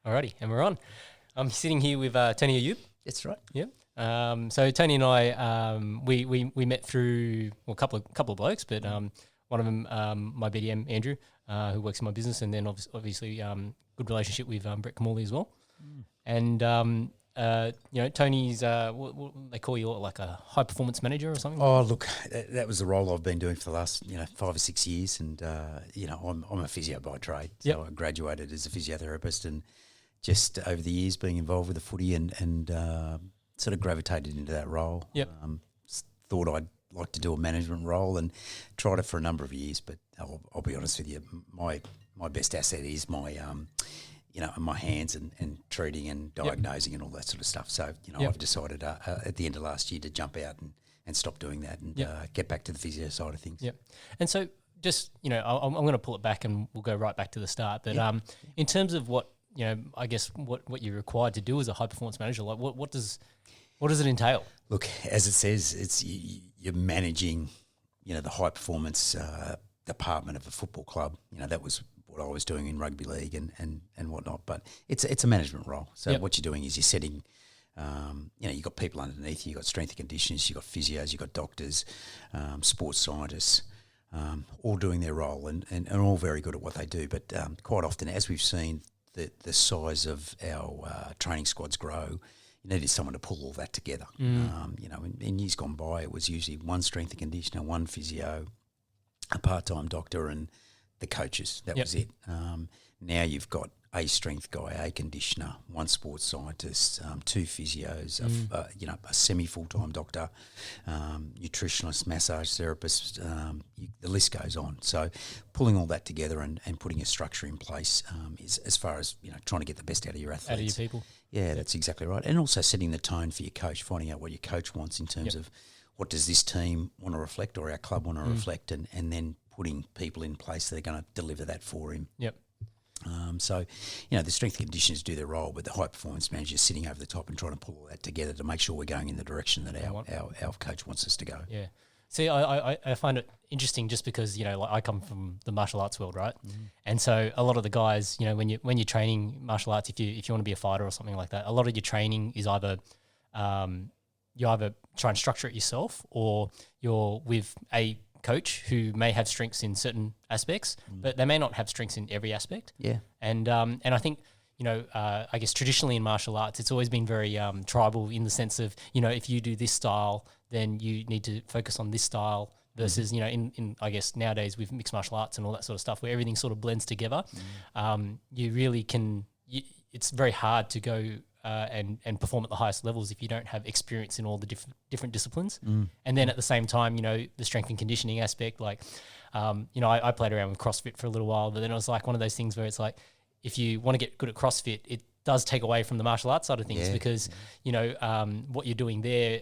Alrighty, and we're on. I'm sitting here with Tony Ayoub. That's right. Yeah. So Tony and I, we met through a couple of blokes, but one of them, my BDM Andrew, who works in my business, and then obviously good relationship with Brett Kamali as well. And Tony's what they call you, like a high performance manager or something. Oh, look, that was the role I've been doing for the last 5 or 6 years, and I'm a physio by trade. So I graduated as a physiotherapist, and just over the years being involved with the footy and sort of gravitated into that role. Yep. Thought I'd like to do a management role and tried it for a number of years, but I'll be honest with you, my best asset is my my hands and treating and diagnosing and all that sort of stuff. So I've decided at the end of last year to jump out and stop doing that and get back to the physio side of things. Yep. And so just I'm going to pull it back and we'll go right back to the start. But in terms of what I guess what you're required to do as a high performance manager, like what does it entail? Look, as it says, it's you're managing, the high performance department of a football club. That was what I was doing in rugby league and whatnot. But it's a management role. So what you're doing is you're setting, you've got people underneath you. You've got strength and conditioners. You've got physios. You've got doctors, sports scientists, all doing their role and all very good at what they do. But quite often, as we've seen, the size of our training squads grow, you needed someone to pull all that together. In years gone by, it was usually one strength and conditioner, one physio, a part-time doctor, and the coaches. That was it. Now you've got a strength guy, a conditioner, one sports scientist, two physios, a semi-full-time doctor, nutritionist, massage therapist, the list goes on. So pulling all that together and putting a structure in place is as far as, trying to get the best out of your athletes. Out of your people. Yeah, that's exactly right. And also setting the tone for your coach, finding out what your coach wants in terms of what does this team want to reflect or our club want to reflect, and then putting people in place that are going to deliver that for him. Yep. So, the strength conditioners do their role, but the high performance manager is sitting over the top and trying to pull all that together to make sure we're going in the direction that our coach wants us to go. Yeah. See, I find it interesting just because, I come from the martial arts world, right? And so a lot of the guys, when you're training martial arts, if you want to be a fighter or something like that, a lot of your training is either you either try and structure it yourself, or you're with a coach who may have strengths in certain aspects, but they may not have strengths in every aspect. Yeah. And I think, I guess traditionally in martial arts, it's always been very tribal in the sense of, if you do this style, then you need to focus on this style versus, in I guess nowadays with mixed martial arts and all that sort of stuff where everything sort of blends together, you really can, it's very hard to go and perform at the highest levels if you don't have experience in all the different disciplines. And then at the same time, the strength and conditioning aspect, like, I played around with CrossFit for a little while, but then it was like one of those things where it's like, if you want to get good at CrossFit, it does take away from the martial arts side of things because, what you're doing there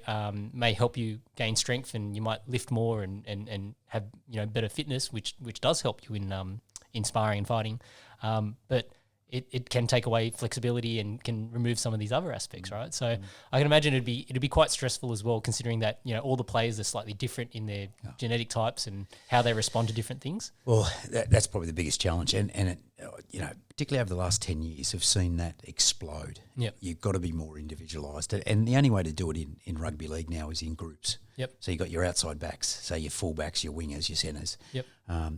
may help you gain strength and you might lift more and have, better fitness, which does help you in sparring and fighting. But it can take away flexibility and can remove some of these other aspects, right? So I can imagine it'd be quite stressful as well, considering that all the players are slightly different in their genetic types and how they respond to different things. Well, that's probably the biggest challenge, and it, particularly over the last 10 years, have seen that explode. Yep. You've got to be more individualised, and the only way to do it in rugby league now is in groups. Yep. So you've got your outside backs, so your full-backs, your wingers, your centres. Yep.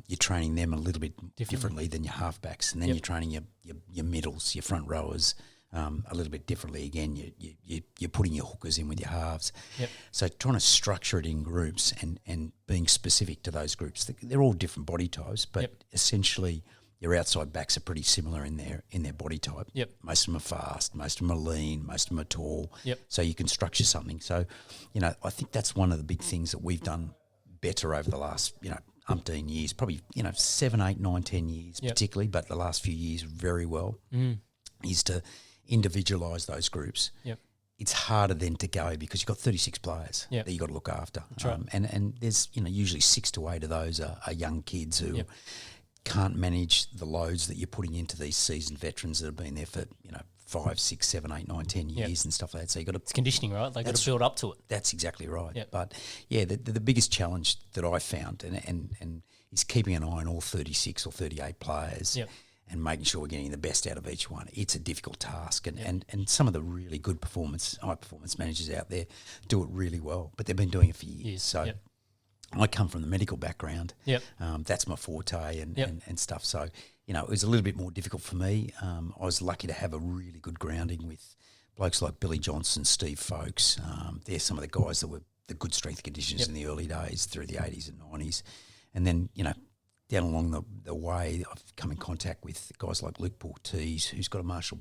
You're training them a little bit differently than your half-backs, and then you're training your middles, your front rowers a little bit differently again. You're putting your hookers in with your halves. Yep. So trying to structure it in groups and being specific to those groups. They're all different body types, but essentially your outside backs are pretty similar in their body type. Yep. Most of them are fast, most of them are lean, most of them are tall. Yep. So you can structure something. So, I think that's one of the big things that we've done better over the last, umpteen years, probably, 7, 8, 9, 10 years particularly, but the last few years very well, is to individualise those groups. Yep. It's harder then to go because you've got 36 players that you've got to look after. That's right. And there's, usually 6 to 8 of those are young kids who can't manage the loads that you're putting into these seasoned veterans that have been there for, 5, 6, 7, 8, 9, 10 years and stuff like that. So you've got to... It's conditioning, right? They've got to build up to it. That's exactly right. Yep. But, the biggest challenge that I found and is keeping an eye on all 36 or 38 players and making sure we're getting the best out of each one. It's a difficult task, and some of the really good high performance managers out there do it really well, but they've been doing it for years. So I come from the medical background. That's my forte and stuff. So, it was a little bit more difficult for me. I was lucky to have a really good grounding with blokes like Billy Johnson, Steve Folkes. They're some of the guys that were the good strength conditions in the early days through the 80s and 90s. And then, down along the way, I've come in contact with guys like Luke Portees, who's got a martial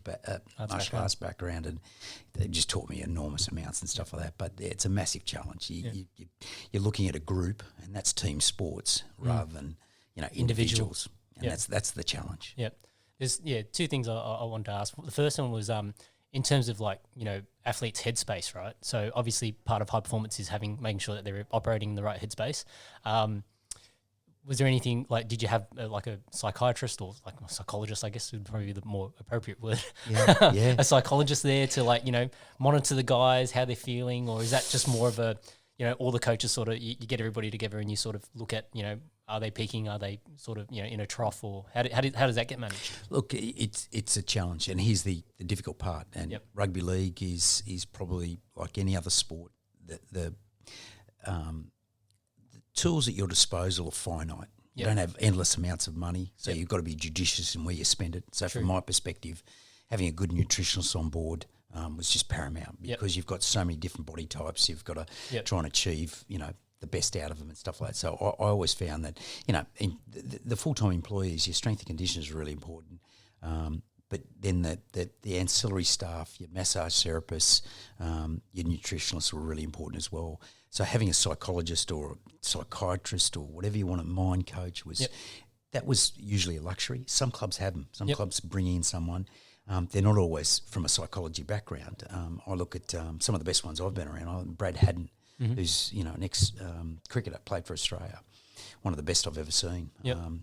arts background, and they just taught me enormous amounts and stuff like that. But it's a massive challenge. You're looking at a group, and that's team sports rather than individuals, and that's the challenge. There's two things I wanted to ask. The first one was in terms of athletes' headspace, right? So obviously part of high performance is making sure that they're operating in the right headspace. Was there anything did you have a psychiatrist or a psychologist, I guess would probably be the more appropriate word, a psychologist there to monitor the guys, how they're feeling, or is that just more of a, all the coaches sort of, you get everybody together and you sort of look at, are they peaking, are they sort of, in a trough, or how does that get managed? Look, it's a challenge, and here's the difficult part, and rugby league is probably like any other sport, the tools at your disposal are finite. You don't have endless amounts of money, so you've got to be judicious in where you spend it. So from my perspective, having a good nutritionist on board was just paramount, because you've got so many different body types. You've got to try and achieve, the best out of them and stuff like that. So I always found that, in the full-time employees, your strength and conditioning is really important. But then the ancillary staff, your massage therapists, your nutritionists were really important as well. So having a psychologist or a psychiatrist or whatever you want, a mind coach that was usually a luxury. Some clubs have them. Some clubs bring in someone. They're not always from a psychology background. I look at some of the best ones I've been around. Brad Haddon, who's an ex-cricketer, played for Australia, one of the best I've ever seen.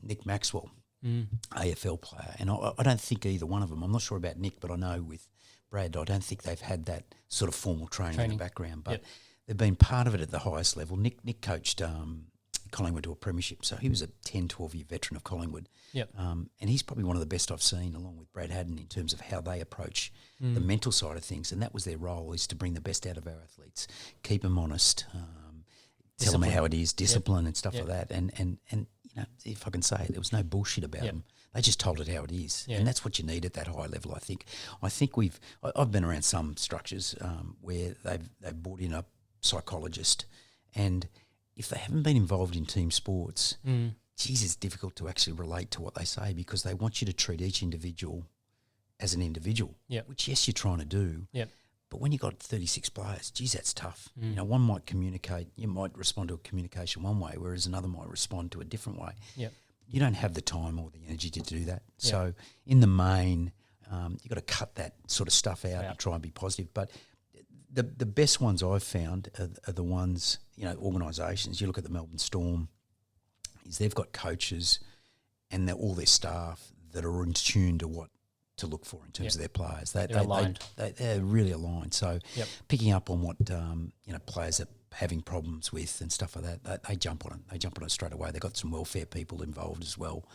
Nick Maxwell, AFL player, and I don't think either one of them. I'm not sure about Nick, but I know with Brad, I don't think they've had that sort of formal training. In the background, but they've been part of it at the highest level. Nick coached Collingwood to a premiership, so he was a 10, 12-year veteran of Collingwood. And he's probably one of the best I've seen, along with Brad Haddon, in terms of how they approach the mental side of things, and that was their role, is to bring the best out of our athletes, keep them honest, tell them how it is, discipline and stuff like that. And if I can say it, there was no bullshit about them. They just told it how it is, and that's what you need at that high level. I think I've been around some structures where they've brought in a psychologist, and if they haven't been involved in team sports, geez, it's difficult to actually relate to what they say, because they want you to treat each individual as an individual, which, yes, you're trying to do. But when you've got 36 players, geez, that's tough. One might communicate, you might respond to a communication one way, whereas another might respond to a different way. You don't have the time or the energy to do that. So in the main, you've got to cut that sort of stuff out and try and be positive. But the best ones I've found are the ones, organisations. You look at the Melbourne Storm, is they've got coaches and all their staff that are in tune to what to look for in terms of their players. They're aligned. They're really aligned. So picking up on what players are having problems with and stuff like that, they jump on it. They jump on it straight away. They've got some welfare people involved as well.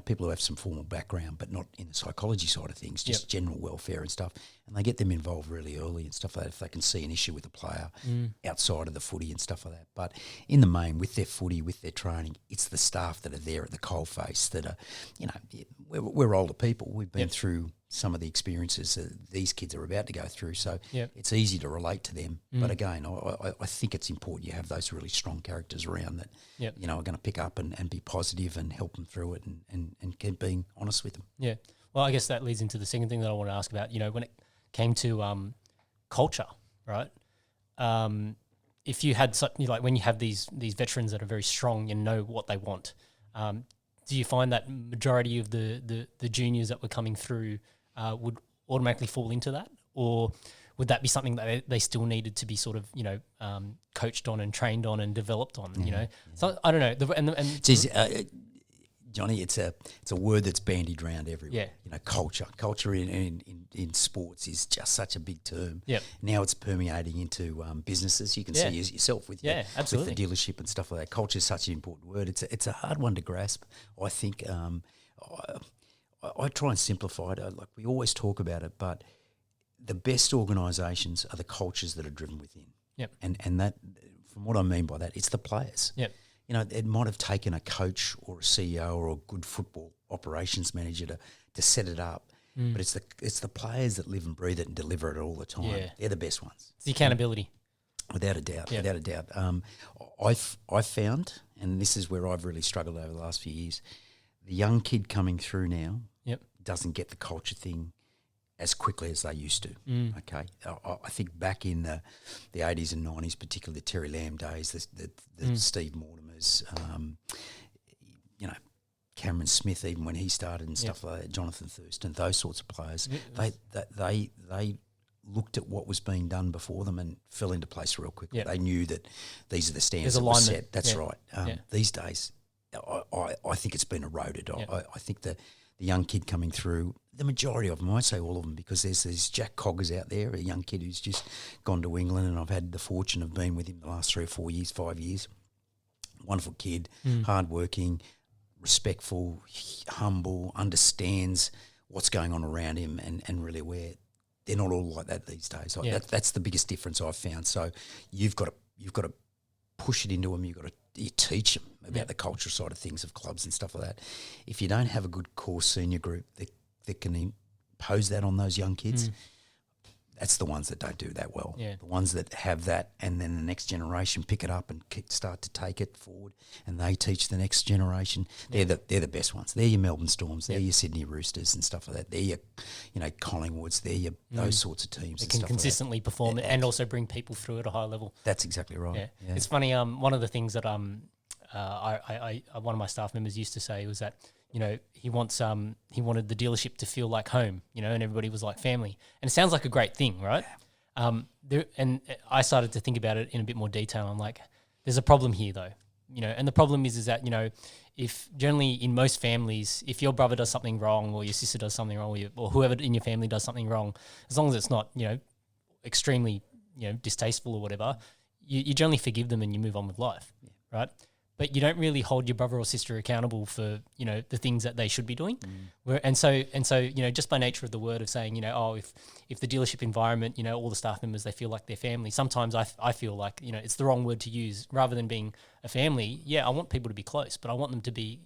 People who have some formal background, but not in the psychology side of things, just general welfare and stuff. And they get them involved really early and stuff like that, if they can see an issue with a player outside of the footy and stuff like that. But in the main, with their footy, with their training, it's the staff that are there at the coalface that are, we're older people. We've been through some of the experiences that these kids are about to go through. So it's easy to relate to them. But again, I think it's important you have those really strong characters around that, are going to pick up and be positive and help them through it and keep being honest with them. Yeah. Well, I guess that leads into the second thing that I want to ask about. When it came to culture, right? If you had when you have these veterans that are very strong and know what they want, do you find that majority of the juniors that were coming through would automatically fall into that, or would that be something that they still needed to be sort of coached on and trained on and developed on? So I don't know. Johnny, it's a word that's bandied around everywhere. Culture in sports is just such a big term. Now it's permeating into businesses. You can see yourself with the dealership and stuff like that. Culture is such an important word. It's a hard one to grasp. I think I try and simplify it. Like we always talk about it, but the best organisations are the cultures that are driven within. Yep. And that, from what I mean by that, it's the players. Yep. You know, it might have taken a coach or a CEO or a good football operations manager to set it up, but it's the players that live and breathe it and deliver it all the time. Yeah. They're the best ones. It's the accountability. Without a doubt, Yep. without a doubt. I've found, and this is where I've really struggled over the last few years, the young kid coming through now doesn't get the culture thing as quickly as they used to. Okay, I think back in the 80s and 90s, particularly the Terry Lamb days, the Steve Mortimer's, you know, Cameron Smith, even when he started and stuff like that, Jonathan Thurston, those sorts of players, they looked at what was being done before them and fell into place real quickly. Yep. They knew that these are the standards that were set. That's right. These days, I think it's been eroded. I think the young kid coming through, the majority of them, I won't say all of them, because there's Jack Coggers out there, a young kid who's just gone to England, and I've had the fortune of being with him the last 3 or 4 years, 5 years. Wonderful kid, hardworking, respectful, humble, understands what's going on around him and really aware. They're not all like that these days. That's the biggest difference I've found. So you've got to push it into them. You teach them about the cultural side of things, of clubs and stuff like that. If you don't have a good core senior group that can impose that on those young kids, that's the ones that don't do that well. Yeah. The ones that have that, and then the next generation pick it up and start to take it forward, and they teach the next generation. They're the best ones. They're your Melbourne Storms. They're your Sydney Roosters and stuff like that. They're your, Collingwoods. They're your those sorts of teams. They can consistently perform it and also bring people through at a high level. That's exactly right. Yeah. It's funny. One of the things that one of my staff members used to say was that, he wanted the dealership to feel like home, and everybody was like family. And it sounds like a great thing, right? And I started to think about it in a bit more detail. I'm like, there's a problem here though, and the problem is that, if generally in most families, if your brother does something wrong or your sister does something wrong or whoever in your family does something wrong, as long as it's not, extremely, distasteful or whatever, you generally forgive them and you move on with life, right? But you don't really hold your brother or sister accountable for, the things that they should be doing. And so, just by nature of the word of saying, if the dealership environment, all the staff members, they feel like they're family. Sometimes I feel like, it's the wrong word to use. Rather than being a family, I want people to be close, but I want them to be,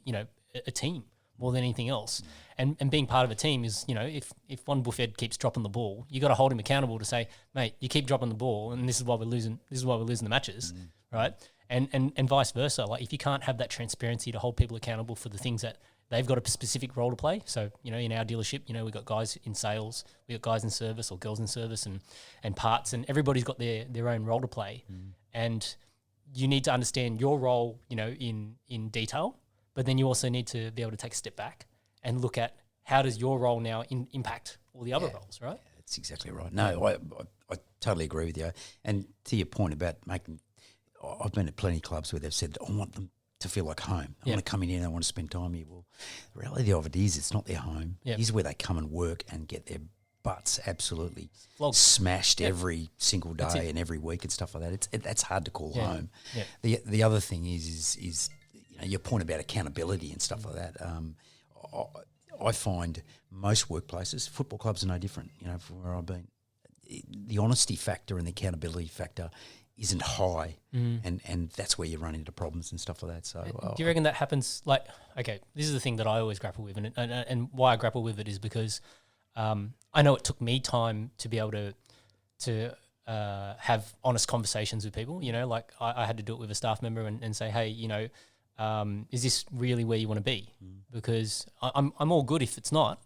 a team more than anything else. And being part of a team is, if one buffhead keeps dropping the ball, you got to hold him accountable to say, mate, you keep dropping the ball and this is why we're losing. This is why we're losing the matches, right? And vice versa. Like if you can't have that transparency to hold people accountable for the things that they've got a specific role to play. So, in our dealership, we've got guys in sales, we've got guys in service or girls in service and parts, and everybody's got their own role to play. And you need to understand your role, in detail, but then you also need to be able to take a step back and look at how does your role now impact all the other roles, right? Yeah, that's exactly right. No, I totally agree with you. And to your point about I've been at plenty of clubs where they've said, I want them to feel like home. I want to come in here and I want to spend time here. Well, the reality of it is it's not their home. Here's where they come and work and get their butts absolutely smashed every single day and every week and stuff like that. That's hard to call home. The other thing is your point about accountability and stuff like that. I find most workplaces, football clubs are no different, from where I've been. The honesty factor and the accountability factor isn't high, and that's where you run into problems and stuff like that. So, do you reckon that happens? Like, okay, this is the thing that I always grapple with, and why I grapple with it is because I know it took me time to be able to have honest conversations with people. Like I had to do it with a staff member and say, hey, is this really where you want to be? Because I'm all good if it's not,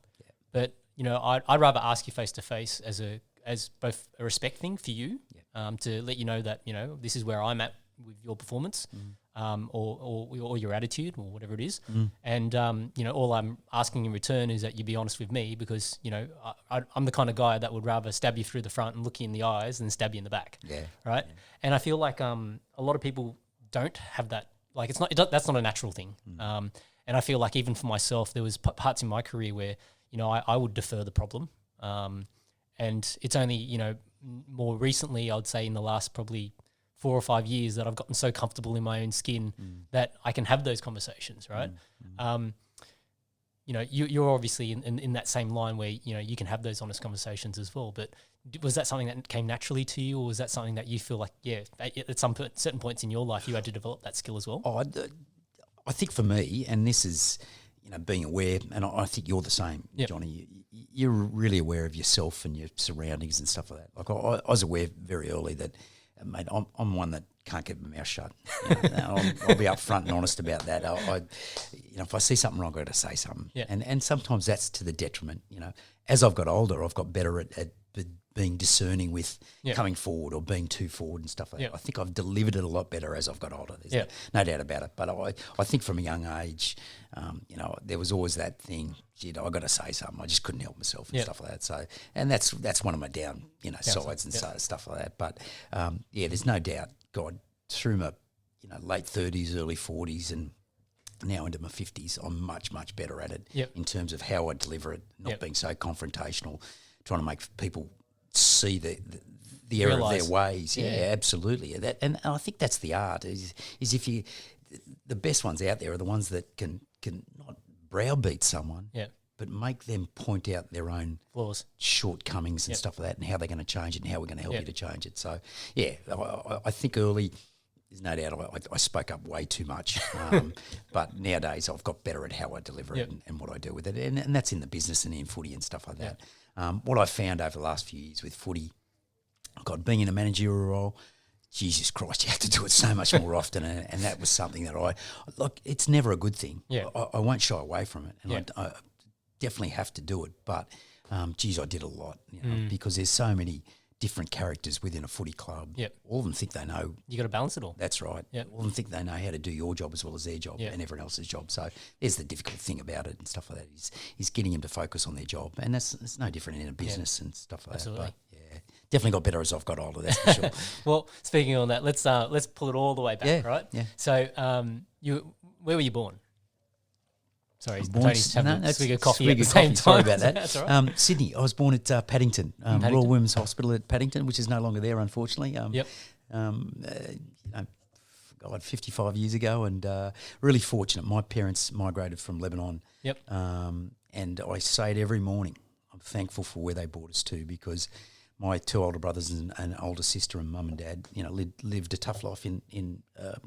but I'd rather ask you face to face as both a respect thing for you. To let you know that, this is where I'm at with your performance or your attitude or whatever it is. And, all I'm asking in return is that you be honest with me because, I'm the kind of guy that would rather stab you through the front and look you in the eyes than stab you in the back. Yeah. Right? Yeah. And I feel like a lot of people don't have that. Like that's not a natural thing. And I feel like even for myself, there was parts in my career where, I would defer the problem. And it's only, more recently, I would say in the last probably 4 or 5 years that I've gotten so comfortable in my own skin that I can have those conversations, right? you know, you're obviously in that same line where, you know, you can have those honest conversations as well. But was that something that came naturally to you, or was that something that you feel like, at some certain points in your life you had to develop that skill as well? I think for me, and this is, you know, being aware, and I think you're the same, Yep. Johnny. You're really aware of yourself and your surroundings and stuff like that. Like I was aware very early that, mate, I'm one that can't keep my mouth shut. You know, I'll be upfront and honest about that. You know, if I see something wrong, I've got to say something. Yeah. And sometimes that's to the detriment. You know, as I've got older, I've got better at being discerning with coming forward or being too forward and stuff like that. I think I've delivered it a lot better as I've got older. There's no doubt about it. But I think from a young age, you know, there was always that thing, gee, I got to say something. I just couldn't help myself and stuff like that. So, and that's one of my sides and stuff like that. But there's no doubt, God, through my, you know, late 30s, early 40s, and now into my 50s, I'm much, much better at it in terms of how I deliver it, not being so confrontational, trying to make people see the error of their ways. Yeah, absolutely. And I think that's the art, is if you, the best ones out there are the ones that can not browbeat someone, but make them point out their own flaws, shortcomings and stuff like that, and how they're going to change it and how we're going to help you to change it. So, I think early, there's no doubt I spoke up way too much, but nowadays I've got better at how I deliver it and what I do with it, and that's in the business and in footy and stuff like that. What I've found over the last few years with footy, God, being in a managerial role, Jesus Christ, you have to do it so much more often, and that was something that it's never a good thing. I won't shy away from it, and I definitely have to do it, but I did a lot, you know, because there's so many different characters within a footy club. All of them think they know. You got to balance it all. That's right. All of them think they know how to do your job as well as their job and everyone else's job. So there's the difficult thing about it and stuff like that is getting them to focus on their job, and it's no different in a business and stuff like that. But definitely got better as I've got older. That's for sure. Well, speaking on that, let's pull it all the way back, right? Yeah. So where were you born? Sorry, Tony's having a swig of coffee at the same time. Sorry about that. That's all right. Sydney. I was born at Paddington, Royal Women's Hospital at Paddington, which is no longer there, unfortunately. You know, God, 55 years ago, and really fortunate. My parents migrated from Lebanon. And I say it every morning. I'm thankful for where they brought us to, because my two older brothers and an older sister and mum and dad, you know, lived a tough life in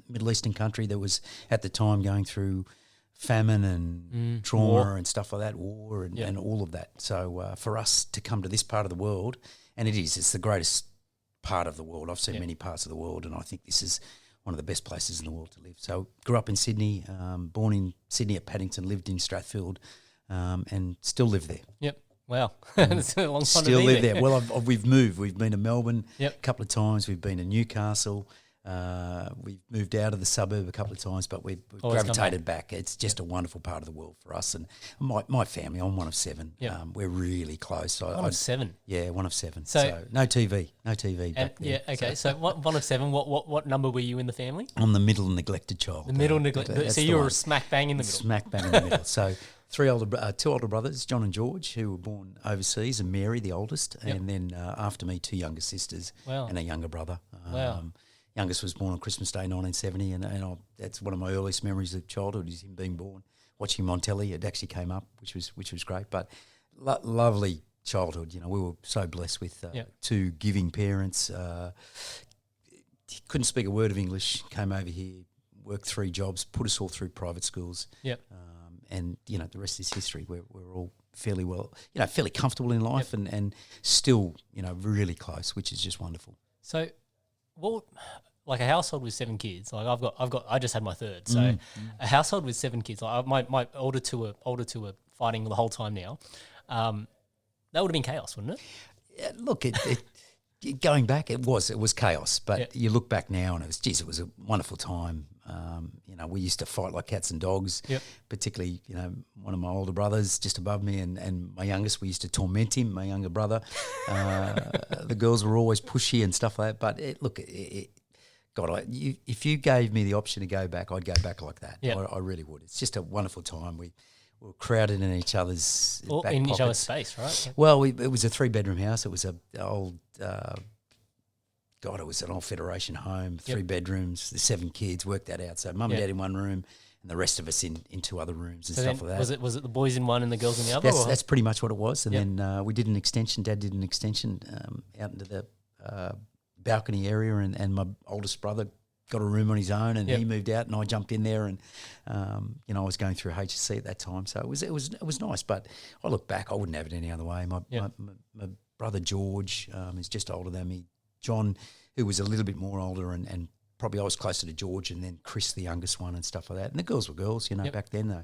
Middle Eastern country that was at the time going through famine and trauma war and stuff like that, war and all of that. So for us to come to this part of the world, and it's the greatest part of the world. I've seen many parts of the world, and I think this is one of the best places in the world to live. So grew up in Sydney, born in Sydney at Paddington, lived in Strathfield, and still live there. Wow, that's a long time still to be live there. Well, we've moved. We've been to Melbourne a couple of times. We've been to Newcastle. We've moved out of the suburb a couple of times, but we've gravitated back. It's just a wonderful part of the world for us. And my family, I'm one of seven. We're really close. One of seven? Yeah, one of seven. So no TV back there. Okay. So one of seven, what number were you in the family? I'm the middle neglected child. The middle neglected. So you were smack bang in the middle. Smack bang in the middle. So two older brothers, John and George, who were born overseas, and Mary, the oldest, and then after me, two younger sisters and a younger brother. Youngest was born on Christmas Day, 1970, and that's one of my earliest memories of childhood, is him being born, watching him on telly. It actually came up, which was great. But lovely childhood. You know, we were so blessed with two giving parents. Couldn't speak a word of English. Came over here, worked 3 jobs, put us all through private schools. And you know, the rest is history. We're all fairly fairly comfortable in life, and still, you know, really close, which is just wonderful. So, like a household with 7 kids, like I just had my third. So a household with 7 kids, like my older two are fighting the whole time now. That would have been chaos, wouldn't it? Yeah, look, going back, it was chaos. But you look back now, and it was a wonderful time. You know, we used to fight like cats and dogs. Particularly, you know, one of my older brothers just above me, and my youngest, we used to torment him. My younger brother, the girls were always pushy and stuff like that. But if you gave me the option to go back, I'd go back like that. I really would. It's just a wonderful time. We were crowded in each other's each other's space, right? Well, it was a 3-bedroom house. It was an old. It was an old Federation home, 3 bedrooms, the 7 kids, worked that out. So mum and dad in one room, the rest of us in two other rooms and So stuff then like that. was it the boys in one and the girls in the other? That's pretty much what it was. And then we did an extension. Dad did an extension out into the balcony area, and my oldest brother got a room on his own, and he moved out, and I jumped in there, and I was going through HSC at that time, so it was nice. But I look back, I wouldn't have it any other way. My brother George is just older than me. John, who was a little bit more older, and probably I was closer to George, and then Chris, the youngest one, and stuff like that. And the girls were girls, back then though.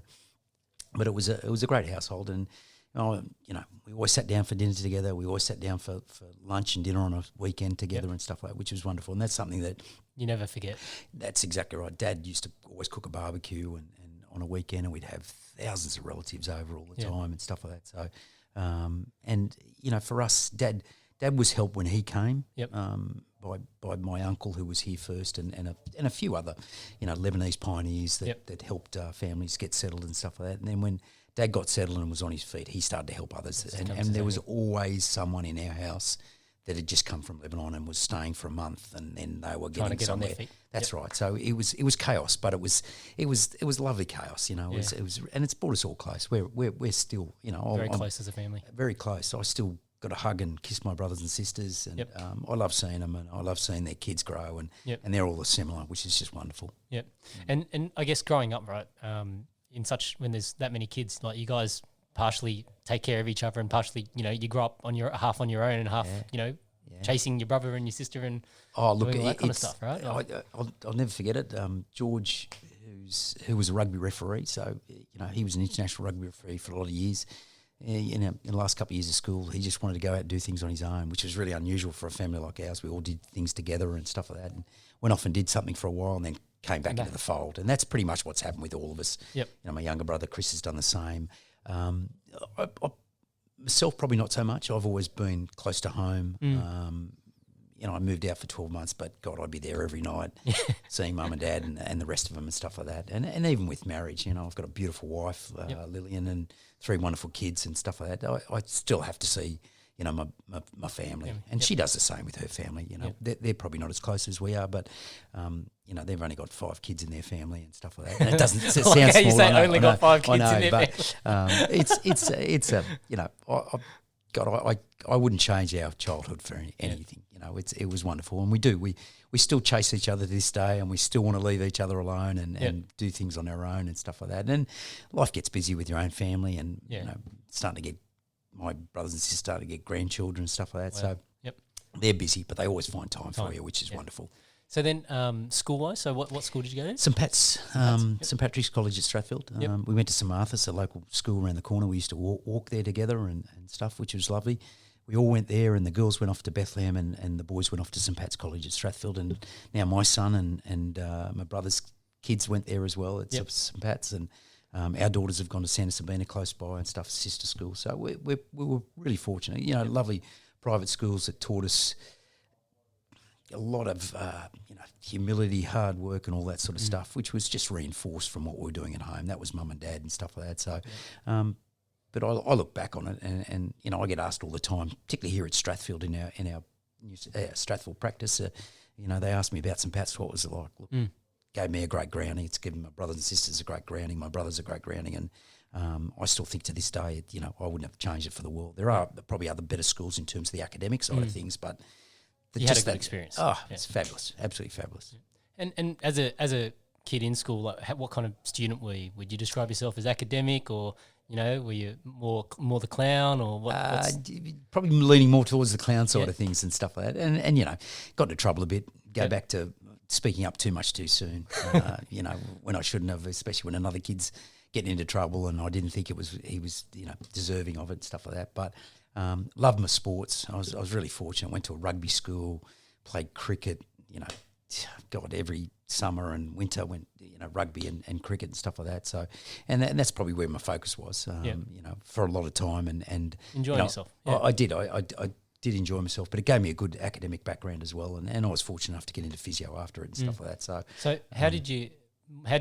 But it was a great household, and we always sat down for dinner together. We always sat down for lunch and dinner on a weekend together and stuff like that, which was wonderful. And that's something that you never forget. That's exactly right. Dad used to always cook a barbecue and on a weekend, and we'd have thousands of relatives over all the time and stuff like that. So, for us, Dad was helped when he came. By my uncle who was here first, and a few other, Lebanese pioneers that helped families get settled and stuff like that. And then when Dad got settled and was on his feet, he started to help others. And there was always someone in our house that had just come from Lebanon and was staying for a month, and then they were getting somewhere. On their feet. That's right. So it was chaos, but it was lovely chaos. It was, and it's brought us all close. We're still, very close as a family. Very close. I still got to hug and kiss my brothers and sisters, and I love seeing them, and I love seeing their kids grow, and they're all similar, which is just wonderful. Yep. And I guess growing up, right, when there's that many kids, like you guys partially take care of each other, and partially, you grow up on your half on your own, and half, chasing your brother and your sister, and doing all that kind of stuff, right? I'll never forget it. George, who was a rugby referee, so he was an international rugby referee for a lot of years. In the last couple of years of school, he just wanted to go out and do things on his own, which was really unusual for a family like ours. We all did things together and stuff like that, and went off and did something for a while, and then came back into the fold. And that's pretty much what's happened with all of us. Yep. My younger brother Chris has done the same. I myself, probably not so much. I've always been close to home. I moved out for 12 months, but God, I'd be there every night, seeing mum and dad and the rest of them and stuff like that. And even with marriage, I've got a beautiful wife, Lillian, and 3 wonderful kids and stuff like that. I still have to see, my family. And she does the same with her family. They're probably not as close as we are, but, they've only got 5 kids in their family and stuff like that. And it doesn't it sounds small. You say only got 5 kids in their family. I wouldn't change our childhood for anything. It was wonderful, and we still chase each other to this day, and we still want to leave each other alone and do things on our own and stuff like that. And life gets busy with your own family, and starting to get my brothers and sisters starting to get grandchildren and stuff like that. Wow. So they're busy, but they always find time for you, which is wonderful. So then, school-wise, so what school did you go to? St Pat's, St Patrick's College at Strathfield. We went to St Martha's, a local school around the corner. We used to walk there together and stuff, which was lovely. We all went there, and the girls went off to Bethlehem, and the boys went off to St Pat's College at Strathfield. And now my son and my brother's kids went there as well at St Pat's, and our daughters have gone to Santa Sabina close by and stuff, sister school. So we were really fortunate. Lovely private schools that taught us a lot of humility, hard work, and all that sort of stuff, which was just reinforced from what we were doing at home. That was mum and dad and stuff like that. So, but I look back on it, and I get asked all the time, particularly here at Strathfield in our Strathfield practice. They asked me about St Pat's. What was it like? Look, gave me a great grounding. It's given my brothers and sisters a great grounding. My brother's a great grounding, and I still think to this day, I wouldn't have changed it for the world. There are probably other better schools in terms of the academic side of things, but you had a good experience. It's fabulous, absolutely fabulous. And as a kid in school, like, what kind of student were you? Would you describe yourself as academic, or were you more the clown, or what? Probably leaning more towards the clown side of things and stuff like that. And got into trouble a bit. Go back to speaking up too much too soon. When I shouldn't have, especially when another kid's getting into trouble, and I didn't think he was deserving of it and stuff like that. But loved my sports. I was really fortunate. Went to a rugby school, played cricket. Every summer and winter went rugby and cricket and stuff like that. So, and that's probably where my focus was. For a lot of time and enjoying yourself. I did. I did enjoy myself, but it gave me a good academic background as well. And I was fortunate enough to get into physio after it and stuff like that. So how did you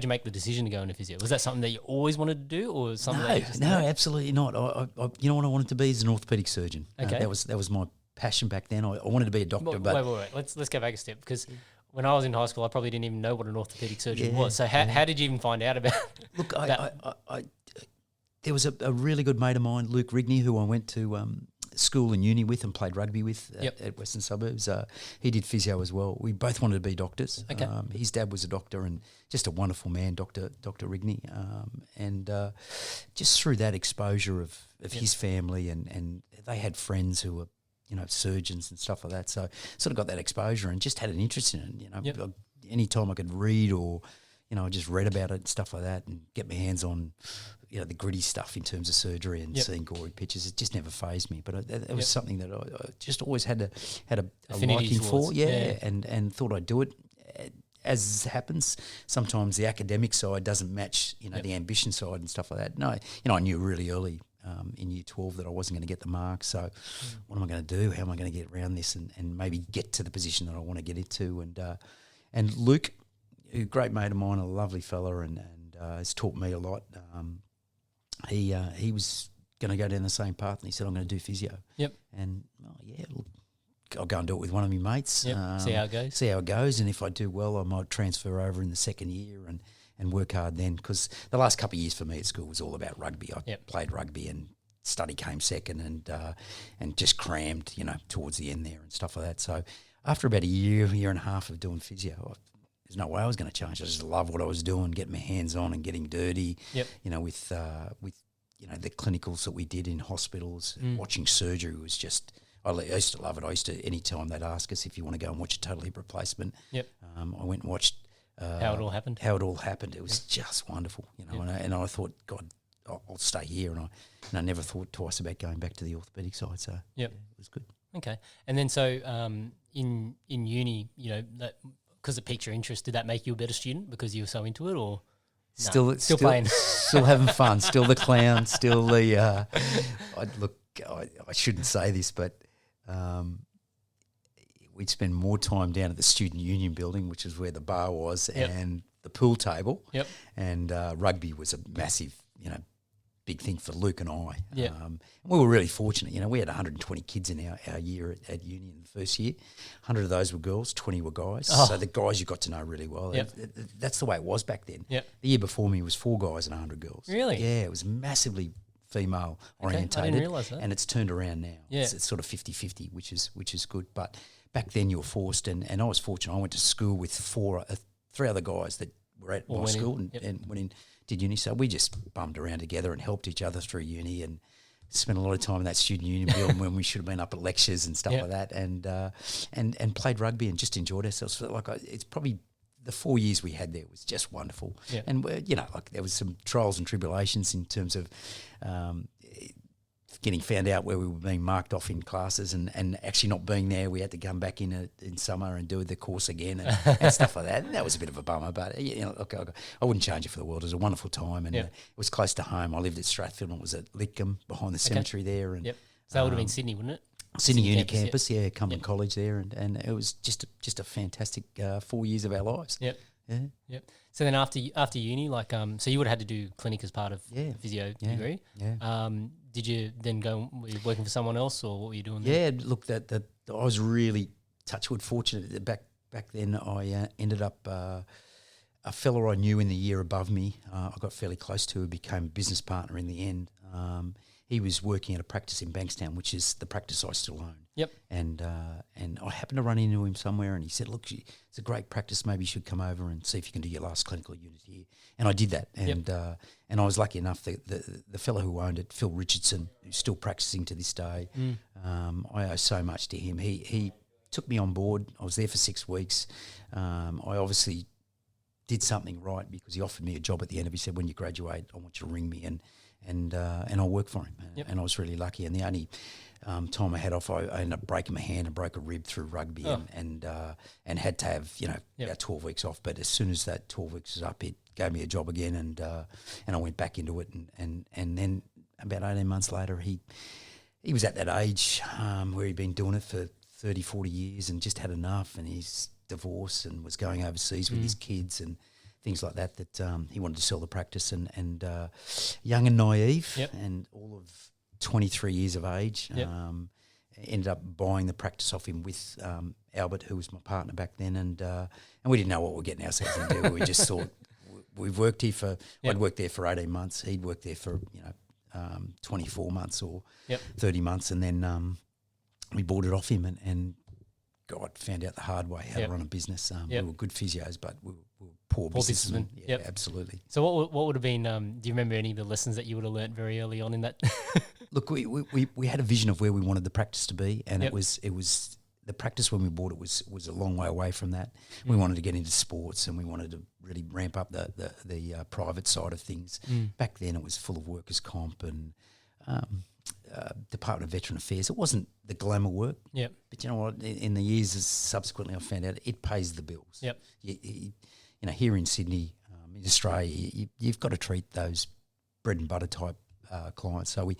make the decision to go into physio? Was that something that you always wanted to do, or something? No, absolutely not. I what I wanted to be is an orthopaedic surgeon. Okay, that was my passion back then. I wanted to be a doctor. Wait. Let's go back a step, because when I was in high school, I probably didn't even know what an orthopedic surgeon Yeah, was. So how did you even find out about Look, that? there was a really good mate of mine, Luke Rigney, who I went to school and uni with and played rugby with at Western Suburbs. He did physio as well. We both wanted to be doctors. Okay. His dad was a doctor and just a wonderful man, Dr. Rigney. And just through that exposure of his family and they had friends who were, surgeons and stuff like that. So sort of got that exposure and just had an interest in it. Any time I could read or, I just read about it and stuff like that and get my hands on, the gritty stuff in terms of surgery and seeing gory pictures. It just never fazed me. But it was something that I just always had a liking for. And thought I'd do it. As happens, sometimes the academic side doesn't match, the ambition side and stuff like that. No, I knew really early in year 12 that I wasn't going to get the mark. So what am I going to do? How am I going to get around this and maybe get to the position that I want to get into? And Luke, a great mate of mine, a lovely fella, and has taught me a lot. He was going to go down the same path, and he said, "I'm going to do physio." Yep. And look, I'll go and do it with one of my mates. Yep. See how it goes. See how it goes, and if I do well, I might transfer over in the second year and work hard then. Because the last couple of years for me at school was all about rugby. I played rugby, and study came second, and just crammed, towards the end there and stuff like that. So after about a year and a half of doing physio, there's no way I was going to change. I just love what I was doing, getting my hands on and getting dirty. Yep. With the clinicals that we did in hospitals, watching surgery was just. I used to love it. I used to, any time they'd ask us if you want to go and watch a total hip replacement. Yep. I went and watched how it all happened. It was just wonderful, and I thought, God, I'll stay here, and I never thought twice about going back to the orthopaedic side. So it was good. Okay, and then so in uni, that. Because it piqued your interest, did that make you a better student because you were so into it, or still playing, still having fun, still the clown, still the? I shouldn't say this, but we'd spend more time down at the student union building, which is where the bar was, and the pool table. Yep. And rugby was a massive, big thing for Luke and I. Yep. We were really fortunate. We had 120 kids in our year at uni in the first year. 100 of those were girls, 20 were guys. Oh. So the guys you got to know really well. Yep. That's the way it was back then. Yep. The year before me was 4 guys and 100 girls. Really? Yeah, it was massively female orientated. I didn't realise that. And it's turned around now. Yeah. It's sort of 50-50, which is good. But back then you were forced, and I was fortunate. I went to school with 3 other guys that were at my school and went in, did uni. So we just bummed around together and helped each other through uni and spent a lot of time in that student union building when we should have been up at lectures and stuff like that, and played rugby and just enjoyed ourselves. So it's probably the 4 years we had there was just wonderful. Yeah. And there was some trials and tribulations in terms of getting found out where we were being marked off in classes and actually not being there. We had to come back in summer and do the course again and stuff like that. And that was a bit of a bummer, but I wouldn't change it for the world. It was a wonderful time, and it was close to home. I lived at Strathfield, and it was at Lidcombe behind the cemetery there. And so that would have been Sydney, wouldn't it? Sydney Uni campus, Cumberland College there, and it was just a fantastic 4 years of our lives. Yep. Yeah. Yep. So then after uni, so you would have had to do clinic as part of the physio degree. Yeah. Did you then were you working for someone else, or what were you doing there? Yeah, look, that I was really touchwood fortunate that back then. I ended up a fella I knew in the year above me. I got fairly close to, who became a business partner in the end. He was working at a practice in Bankstown, which is the practice I still own. Yep. And I happened to run into him somewhere, and he said, "Look, it's a great practice. Maybe you should come over and see if you can do your last clinical unit here." And I did that, and I was lucky enough that the fellow who owned it, Phil Richardson, who's still practicing to this day, I owe so much to him. He took me on board. I was there for 6 weeks. I obviously did something right because he offered me a job at the end of it. He said, "When you graduate, I want you to ring me and I'll work for him." And I was really lucky. And the only time I had off, I ended up breaking my hand and broke a rib through rugby and had to have about 12 weeks off. But as soon as that 12 weeks was up, it gave me a job again, and I went back into it. And then about 18 months later, he was at that age where he'd been doing it for 30, 40 years and just had enough, and he's divorced and was going overseas with his kids and things like that, he wanted to sell the practice, and young and naive and all of 23 years of age, ended up buying the practice off him with Albert, who was my partner back then, and we didn't know what we were getting ourselves into. We just thought we've worked here for. Yep. I'd worked there for 18 months. He'd worked there for 24 months or Yep. 30 months, and then we bought it off him, and God, found out the hard way how Yep. to run a business. Yep. We were good physios, but we were poor businessmen. Yeah, Yep. absolutely. So what would have been? Do you remember any of the lessons that you would have learnt very early on in that? Look, we had a vision of where we wanted the practice to be, and Yep. it was the practice when we bought it was a long way away from that. We wanted to get into sports, and we wanted to really ramp up the private side of things. Back then, it was full of workers' comp and Department of Veteran Affairs. It wasn't the glamour work. Yep. But you know what? In the years subsequently, I found out it pays the bills. Yep. You know, here in Sydney, in Australia, you've got to treat those bread and butter type clients. So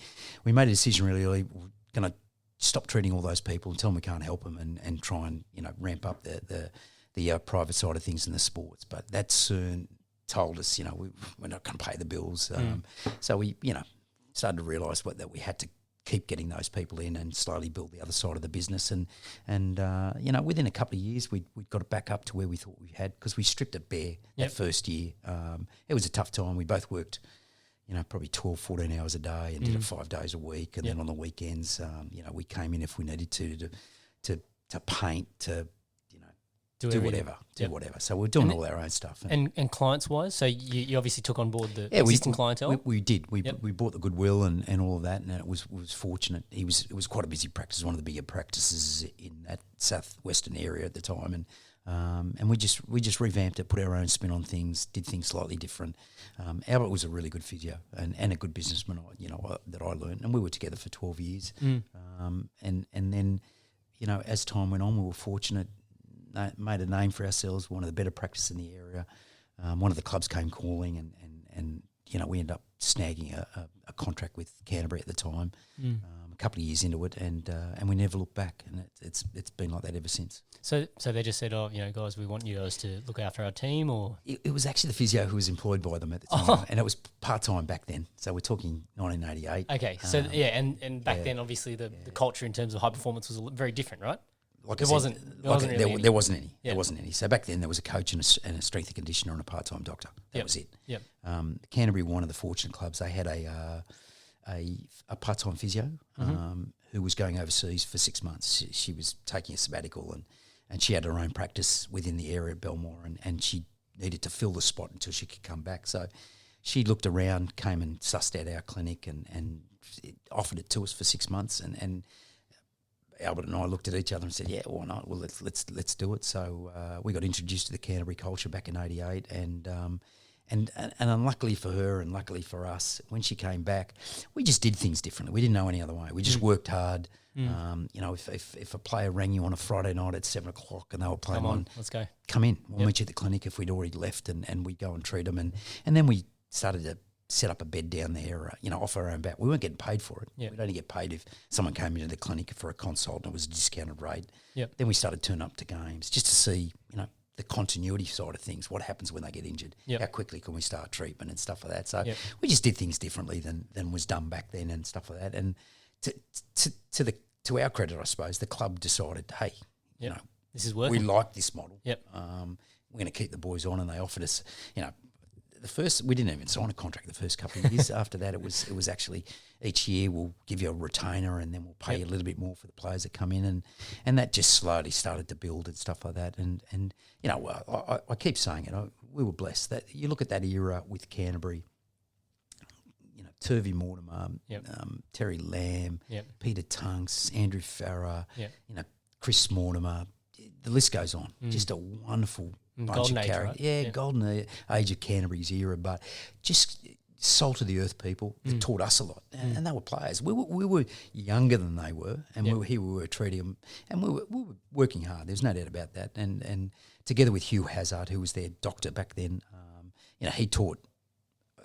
we made a decision really early. We're going to stop treating all those people and tell them we can't help them, and try and ramp up the private side of things in the sports. But that soon told us, we're not going to pay the bills. So we started to realise that we had to keep getting those people in and slowly build the other side of the business. And within a couple of years, we got it back up to where we thought we had, because we stripped it bare that first year. It was a tough time. We both worked, probably 12, 14 hours a day and did it 5 days a week. And then on the weekends, we came in if we needed to paint, to do whatever. So we're doing all our own stuff. And clients wise, so you obviously took on board the existing clientele. We did. We bought the goodwill and all of that, and it was fortunate. It was quite a busy practice, one of the bigger practices in that southwestern area at the time, and we just revamped it, put our own spin on things, did things slightly different. Albert was a really good physio and a good businessman, that I learned, and we were together for 12 years. And then, as time went on, we were fortunate. Made a name for ourselves, one of the better practice in the area. One of the clubs came calling, and we ended up snagging a contract with Canterbury at the time. A couple of years into it, and we never looked back, and it's been like that ever since. So they just said, guys, we want you guys to look after our team, or it was actually the physio who was employed by them at the time, and it was part time back then. So we're talking 1988. Okay, so and back then, obviously the culture in terms of high performance was very different, right? Like there wasn't any. There wasn't any. Yep. There wasn't any. So back then there was a coach and a strength and conditioner and a part-time doctor. That was it. Yep. Canterbury, one of the fortunate clubs, they had a part-time physio who was going overseas for 6 months. She was taking a sabbatical, and she had her own practice within the area at Belmore, and she needed to fill the spot until she could come back. So she looked around, came and sussed out our clinic, and offered it to us for 6 months, and Albert and I looked at each other and said, "Yeah, why not? Well, let's do it." So we got introduced to the Canterbury culture back in '88, and unluckily for her and luckily for us, when she came back, we just did things differently. We didn't know any other way. We just worked hard. If a player rang you on a Friday night at 7 o'clock and they were playing let's go. Come in. We'll meet you at the clinic if we'd already left, and we'd go and treat them, and then we started to set up a bed down there, off our own bat. We weren't getting paid for it. Yep. We'd only get paid if someone came into the clinic for a consult and it was a discounted rate. Yep. Then we started turning up to games just to see, the continuity side of things, what happens when they get injured, how quickly can we start treatment and stuff like that. So we just did things differently than was done back then and stuff like that. And to our credit, I suppose, the club decided, hey, this is working. We like this model. Yep. We're going to keep the boys on, and they offered us, we didn't even sign a contract the first couple of years. After that, it was actually each year we'll give you a retainer, and then we'll pay you a little bit more for the players that come in, and that just slowly started to build and stuff like that. And I keep saying it. We were blessed that you look at that era with Canterbury. Turvey Mortimer, Terry Lamb, Peter Tunks, Andrew Farrer, Chris Mortimer. The list goes on. Just a wonderful bunch golden of age, characters. right? Yeah, golden age of Canterbury's era, but just salt of the earth people that taught us a lot, and they were players. We were younger than they were, and we were treating them, and we were working hard. There's no doubt about that. And together with Hugh Hazard, who was their doctor back then, he taught.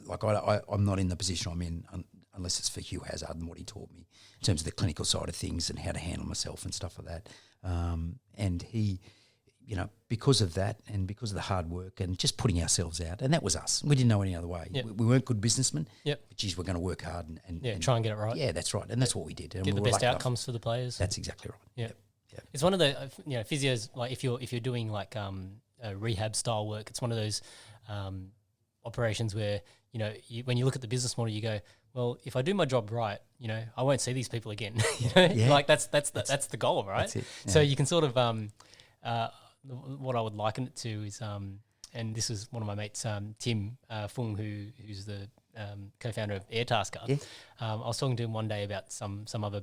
Like I'm not in the position I'm in unless it's for Hugh Hazard and what he taught me in terms of the clinical side of things and how to handle myself and stuff like that. And he because of that and because of the hard work and just putting ourselves out, and that was us. We didn't know any other way. Yep. We weren't good businessmen. Yep. But geez, we're going to work hard and try and get it right. Yeah, that's right, and that's what we did. And Get we the were best lucky outcomes for the players. That's exactly right. Yeah. Yep. It's one of the physios, like if you're doing like rehab style work, it's one of those operations where when you look at the business model, you go, well, if I do my job right, I won't see these people again. Like that's the goal, right? That's it. Yeah. So you can sort of what I would liken it to is and this is one of my mates, Tim Fung, who's the co-founder of Airtasker. Yeah. I was talking to him one day about some other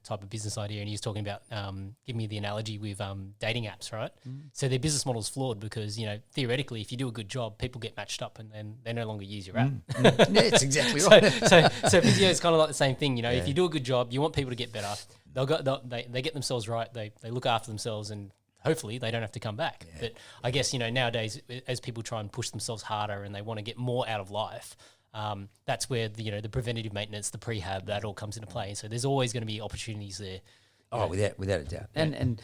type of business idea, and he was talking about giving me the analogy with dating apps, right? So their business model is flawed because theoretically, if you do a good job, people get matched up, and then they no longer use your app. Yeah, it's exactly right. so physio is kind of like the same thing. If you do a good job, you want people to get better. They get themselves right. They look after themselves, and hopefully they don't have to come back. Yeah. But I guess nowadays, as people try and push themselves harder and they want to get more out of life. That's where the preventative maintenance, the prehab, that all comes into play. So there's always going to be opportunities there. Oh, without a doubt. And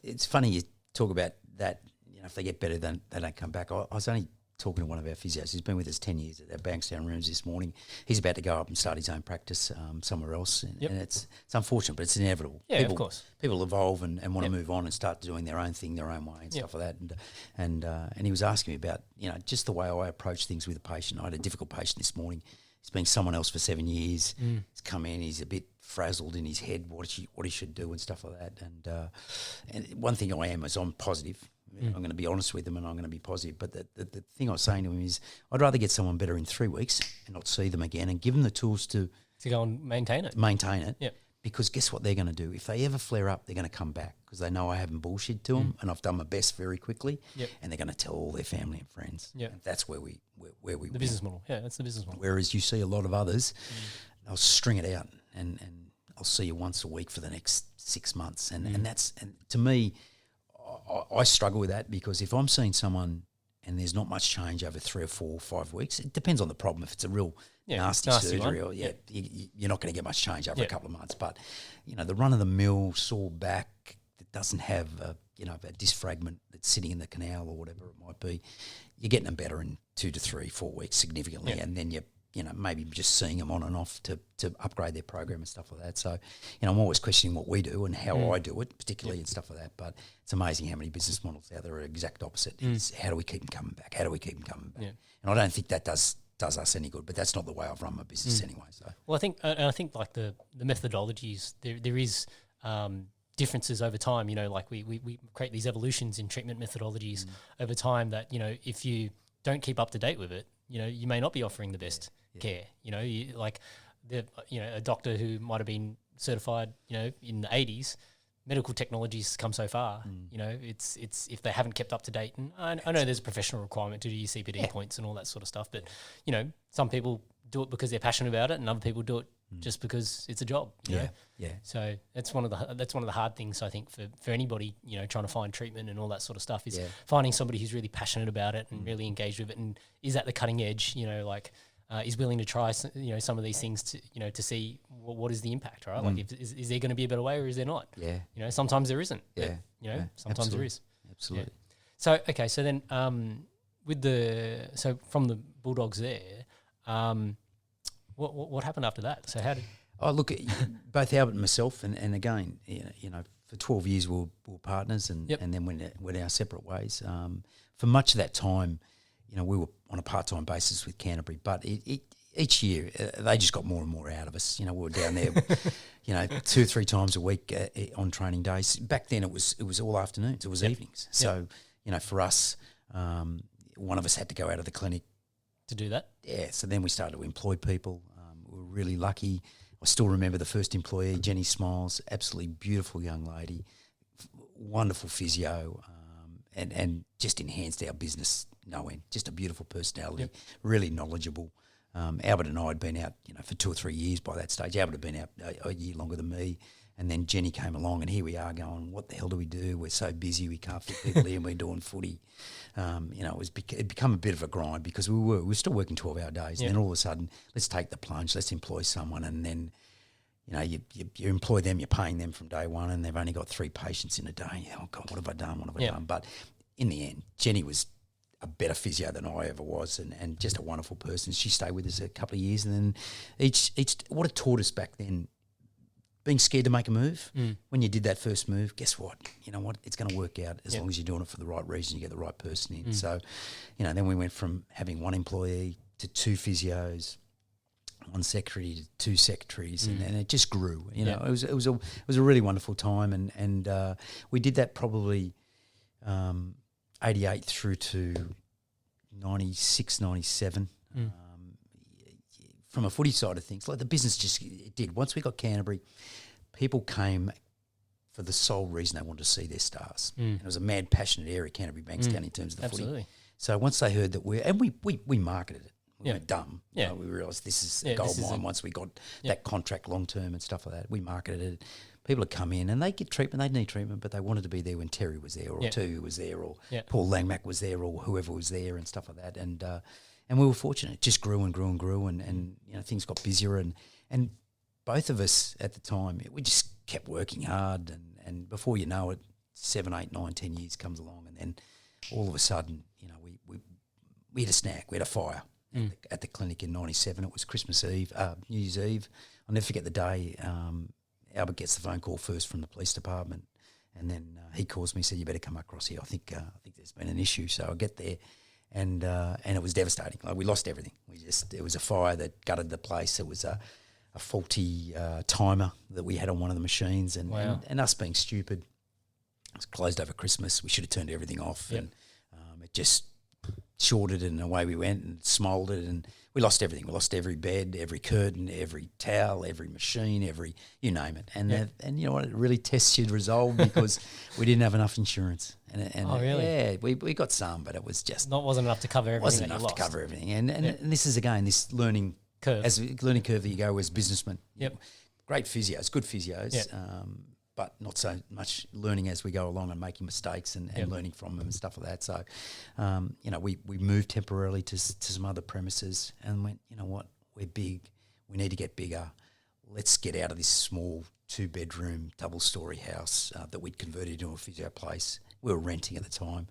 it's funny you talk about that. If they get better, then they don't come back. I was only talking to one of our physios. He's been with us 10 years at our Bankstown rooms this morning. He's about to go up and start his own practice somewhere else. And it's unfortunate, but it's inevitable. Yeah, of course. People evolve and want to move on and start doing their own thing, their own way and stuff like that. And he was asking me about, just the way I approach things with a patient. I had a difficult patient this morning. He's been someone else for 7 years. He's come in, he's a bit frazzled in his head, what he should do and stuff like that. And one thing I am is I'm positive. I'm going to be honest with them and I'm going to be positive. But the thing I was saying to him is I'd rather get someone better in 3 weeks and not see them again and give them the tools to go and maintain it. Yep. Because guess what they're going to do? If they ever flare up, they're going to come back because they know I haven't bullshit to them and I've done my best very quickly. Yep. And they're going to tell all their family and friends. Yep. And that's where we the business model. Yeah, that's the business model. Whereas you see a lot of others, they'll string it out and I'll see you once a week for the next 6 months. And to me, I struggle with that because if I'm seeing someone and there's not much change over 3 or 4 or 5 weeks, it depends on the problem. If it's a real nasty surgery, or you're not going to get much change over a couple of months. But the run of the mill sore back that doesn't have a disc fragment that's sitting in the canal or whatever it might be, you're getting them better in 2 to 3, 4 weeks significantly, and then you maybe just seeing them on and off to upgrade their program and stuff like that. So, I'm always questioning what we do and how I do it, particularly and stuff like that. But it's amazing how many business models out there are exact opposite. It's how do we keep them coming back? How do we keep them coming back? Yeah. And I don't think that does us any good, but that's not the way I've run my business anyway. So, well, I think like the methodologies, there is differences over time. Like we create these evolutions in treatment methodologies over time that if you don't keep up to date with it, you may not be offering the best care. A doctor who might have been certified, in the 80s, medical technologies come so far. It's if they haven't kept up to date, and I know there's a professional requirement to do your CPD points and all that sort of stuff, but some people do it because they're passionate about it, and other people do it just because it's a job. You know? So that's one of the hard things I think for anybody trying to find treatment and all that sort of stuff is finding somebody who's really passionate about it and really engaged with it and is at the cutting edge. Is willing to try some of these things to see what is the impact, right? Like is there going to be a better way or is there not? Sometimes there isn't. Sometimes there is. Absolutely. So okay, so then from the Bulldogs there, what happened after that? So how did? Oh, look, both Albert and myself, and again, for 12 years we were partners, and then went our separate ways. For much of that time, we were on a part-time basis with Canterbury, but each year they just got more and more out of us. We were down there, 2 or 3 times a week on training days. Back then it was all afternoons, it was evenings. So, for us, one of us had to go out of the clinic to do that. Yeah, so then we started to employ people. We were really lucky. I still remember the first employee, Jenny Smiles, absolutely beautiful young lady, wonderful physio, and just enhanced our business no end. Just a beautiful personality, really knowledgeable. Albert and I had been out, for 2 or 3 years by that stage. Albert had been out a year longer than me. And then Jenny came along, and here we are going, what the hell do we do? We're so busy, we can't fit people in, we're doing footy. It become a bit of a grind because we were still working 12-hour days. And then all of a sudden, let's take the plunge, let's employ someone. And then, you employ them, you're paying them from day one, and they've only got 3 patients in a day. Oh God, what have I done? What have I done? But in the end, Jenny was a better physio than I ever was, and just a wonderful person. She stayed with us a couple of years, and then each what it taught us back then, being scared to make a move. When you did that first move, guess what? You know what? It's going to work out as long as you're doing it for the right reason. You get the right person in. So, then we went from having 1 employee to 2 physios, 1 secretary to 2 secretaries, and it just grew. It was a really wonderful time, and we did that probably 88 through to 96, 97. From a footy side of things, like the business it did. Once we got Canterbury, people came for the sole reason they wanted to see their stars. And it was a mad, passionate area, Canterbury Bankstown, in terms of the footy. So once they heard that we marketed it. We were dumb. We realised this is a gold mine. Once we got that contract long term and stuff like that, we marketed it. People would come in and they get treatment. They'd need treatment, but they wanted to be there when Terry was there, or Tu was there, or Paul Langmack was there, or whoever was there, and stuff like that. And we were fortunate. It just grew and grew and grew, and things got busier. And both of us at the time, we just kept working hard. And before you know it, 7, 8, 9, 10 years comes along, and then all of a sudden, we had a snag, we had a fire. At the clinic in 97. It was Christmas Eve, New Year's Eve. I'll never forget the day. Albert gets the phone call first from the police department, and then he calls me and said, "You better come across here. I think there's been an issue." So I get there, and it was devastating. Like, we lost everything. It was a fire that gutted the place. It was a faulty timer that we had on one of the machines, and us being stupid. It was closed over Christmas. We should have turned everything off, and it just shorted, and away we went, and smoulded, and we lost everything. We lost every bed, every curtain, every towel, every machine, you name it. And you know what? It really tests your resolve, because we didn't have enough insurance. And oh, really? Yeah, we got some, but it was just wasn't enough to cover everything. Wasn't enough to cover everything. And this is again this learning curve that you go as businessmen. Yep. Great physios, good physios. But not so much learning as we go along and making mistakes and learning from them and stuff like that. So, we moved temporarily to some other premises and went, you know what, we're big, we need to get bigger. Let's get out of this small 2-bedroom, double-storey house that we'd converted into a physio place. We were renting at the time.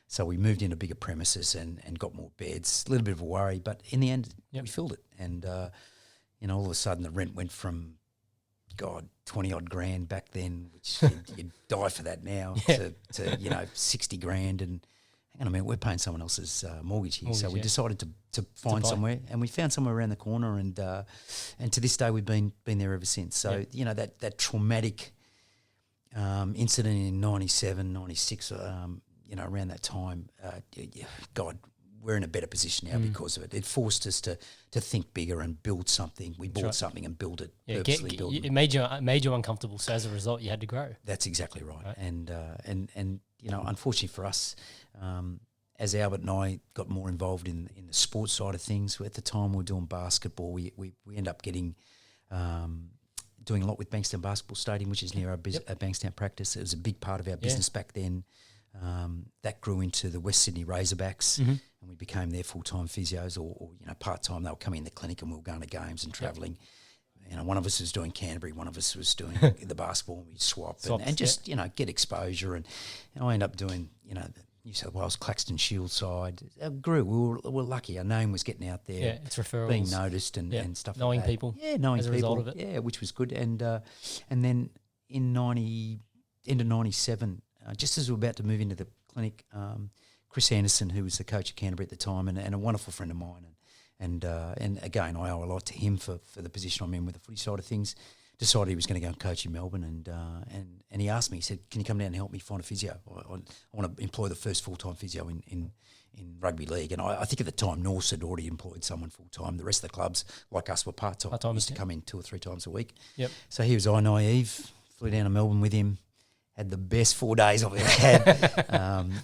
So we moved into bigger premises and got more beds. A little bit of a worry, but in the end, we filled it. And, all of a sudden the rent went from, 20-odd grand back then, which you'd die for that now, to 60 grand. And hang on a minute, we're paying someone else's mortgage here. So we decided to find somewhere, and we found somewhere around the corner, and to this day we've been there ever since. So, that traumatic incident in 97, 96, around that time, we're in a better position now because of it. It forced us to think bigger and build something. We bought something and built it. Purposely built it. It made you uncomfortable. So as a result, you had to grow. That's exactly right. And unfortunately for us, as Albert and I got more involved in the sports side of things, at the time we were doing basketball. We end up getting doing a lot with Bankstown Basketball Stadium, which is near our Bankstown practice. It was a big part of our business back then. That grew into the West Sydney Razorbacks, and we became their full-time physios, or part-time. They were coming in the clinic, and we were going to games and travelling. One of us was doing Canterbury, one of us was doing the basketball, and we'd swap and just get exposure. And I ended up doing the New South Wales Claxton Shield side. It grew. We were lucky. Our name was getting out there. It's referrals, being noticed and stuff. Knowing like that. people. Yeah, knowing as a people. result of it. Yeah, which was good. And then in end of 97. Just as we were about to move into the clinic, Chris Anderson, who was the coach of Canterbury at the time, and a wonderful friend of mine, and again I owe a lot to him for the position I'm in with the footy side of things, decided he was going to go and coach in Melbourne, and he asked me, he said, "Can you come down and help me find a physio? I want to employ the first full-time physio in Rugby League." And I think at the time Norse had already employed someone full-time. The rest of the clubs, like us, were part-time. Used to come in 2 or 3 times a week. Yep. So he was naive, flew down to Melbourne with him. Had the best 4 days I've ever had.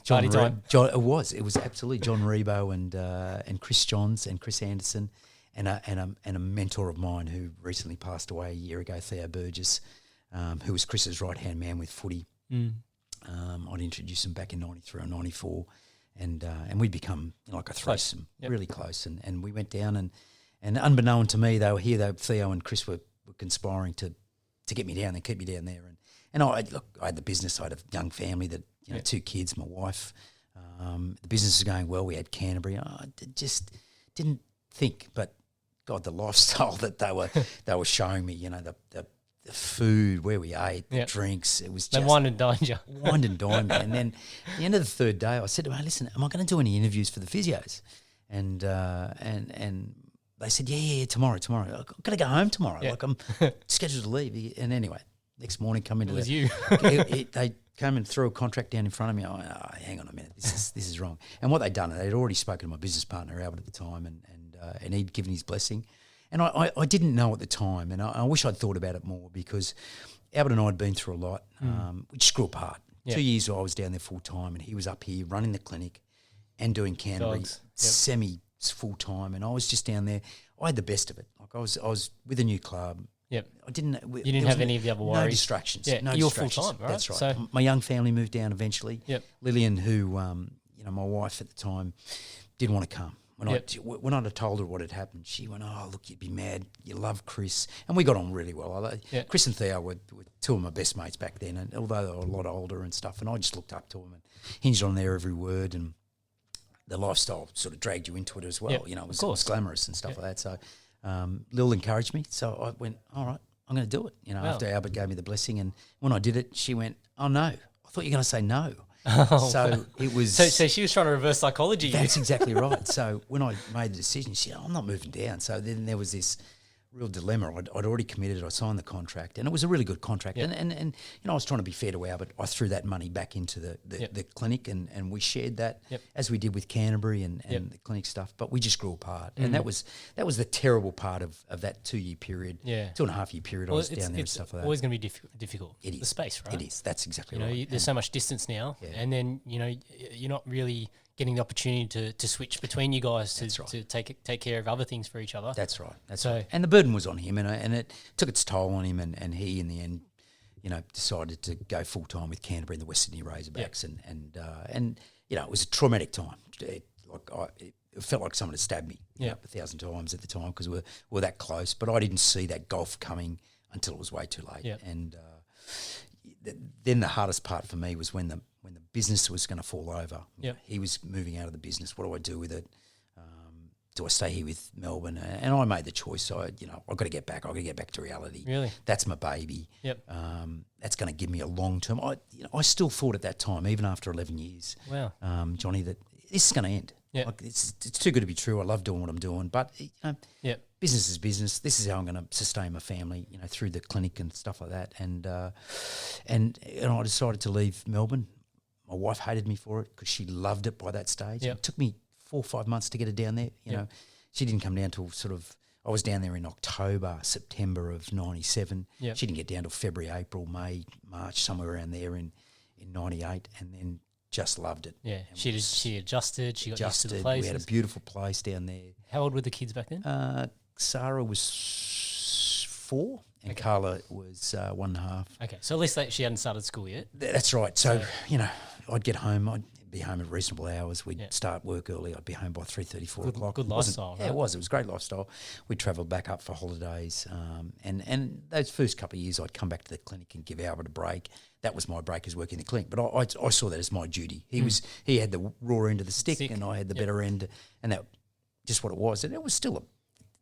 Party time. It was absolutely John Rebo and Chris Johns and Chris Anderson, and a mentor of mine who recently passed away a year ago, Theo Burgess, who was Chris's right hand man with footy. I'd introduced him back in 93 or 94, and we'd become like a threesome, really close. And we went down, and unbeknown to me, they were here. Theo and Chris were conspiring to to get me down there, keep me down there. And I had the business. I had a young family that, 2 kids, my wife. The business was going well. We had Canterbury. I just didn't think, but God, the lifestyle that they were showing me, the food, where we ate, the drinks, it was just... They wined and dined you. Wined and dined me. And then at the end of the third day, I said to her, listen, am I going to do any interviews for the physios? And they said, yeah, tomorrow. I'm going to go home tomorrow. Yeah. Like I'm scheduled to leave. And anyway, next morning, come into it was you. They came and threw a contract down in front of me. I went, hang on a minute, this is wrong. And what they'd done, they'd already spoken to my business partner, Albert, at the time, and he'd given his blessing. And I didn't know at the time, and I wish I'd thought about it more, because Albert and I had been through a lot. We just grew apart. Yeah. 2 years I was down there full time, and he was up here running the clinic and doing Canterbury semi full time, and I was just down there. I had the best of it. Like I was with a new club. Yep. I didn't. You didn't have any of the other worries. No distractions. Yeah. No you were distractions. full time, right? That's right. So my young family moved down eventually. Yep. Lillian, who my wife at the time, didn't want to come. When I'd told her what had happened, she went, oh, look, you'd be mad. You love Chris. And we got on really well. Chris and Theo were 2 of my best mates back then, and although they were a lot older and stuff, and I just looked up to them and hinged on their every word, and the lifestyle sort of dragged you into it as well. Yep, it was glamorous and stuff like that. So Lil encouraged me. So I went, all right, I'm going to do it. After Albert gave me the blessing. And when I did it, she went, oh, no, I thought you were going to say no. So it was... So she was trying to reverse psychology. That's exactly right. So when I made the decision, she said, I'm not moving down. So then there was this real dilemma. I'd already committed. I signed the contract, and it was a really good contract. Yep. And I was trying to be fair to Albert. I threw that money back into the clinic, and we shared that as we did with Canterbury and the clinic stuff. But we just grew apart, and that was the terrible part of that 2-year period, 2.5 year period. I was down there and stuff like that. It's always going to be difficult. It is. The space, right? It is. That's exactly right. There's so much distance now, and then you're not really getting the opportunity to switch between you guys to take care of other things for each other. That's right. Right. And the burden was on him, and it took its toll on him, and he in the end, decided to go full time with Canterbury and the West Sydney Razorbacks, and it was a traumatic time. It felt like someone had stabbed me 1,000 times at the time, because we were that close, but I didn't see that gulf coming until it was way too late. Yep. And then the hardest part for me was when the business was going to fall over. Yep. He was moving out of the business. What do I do with it? Do I stay here with Melbourne? And I made the choice. I've got to get back. I've got to get back to reality. Really? That's my baby. Yep. That's going to give me a long term. I still thought at that time, even after 11 years, wow, Johnny, that this is going to end. Yep. Like it's too good to be true. I love doing what I'm doing, but business is business. This is how I'm going to sustain my family, through the clinic and stuff like that. And I decided to leave Melbourne. My wife hated me for it because she loved it by that stage. Yep. It took me 4 or 5 months to get her down there. You know, she didn't come down till I was down there in October, September of 97. Yep. She didn't get down till February, April, May, March, somewhere around there in 98, and then just loved it. Yeah, she adjusted. She got used to the place. We had a beautiful place down there. How old were the kids back then? Sarah was 4 and Carla was 1.5. Okay, so at least she hadn't started school yet. That's right. So I'd get home. I'd be home at reasonable hours. We'd start work early. I'd be home by 3:30, 4 o'clock. Good lifestyle, right? Yeah, it was. It was a great lifestyle. We travelled back up for holidays. And those first couple of years, I'd come back to the clinic and give Albert a break. That was my break, as working in the clinic. But I saw that as my duty. He had the raw end of the stick and I had the better end. And that just what it was. And it was still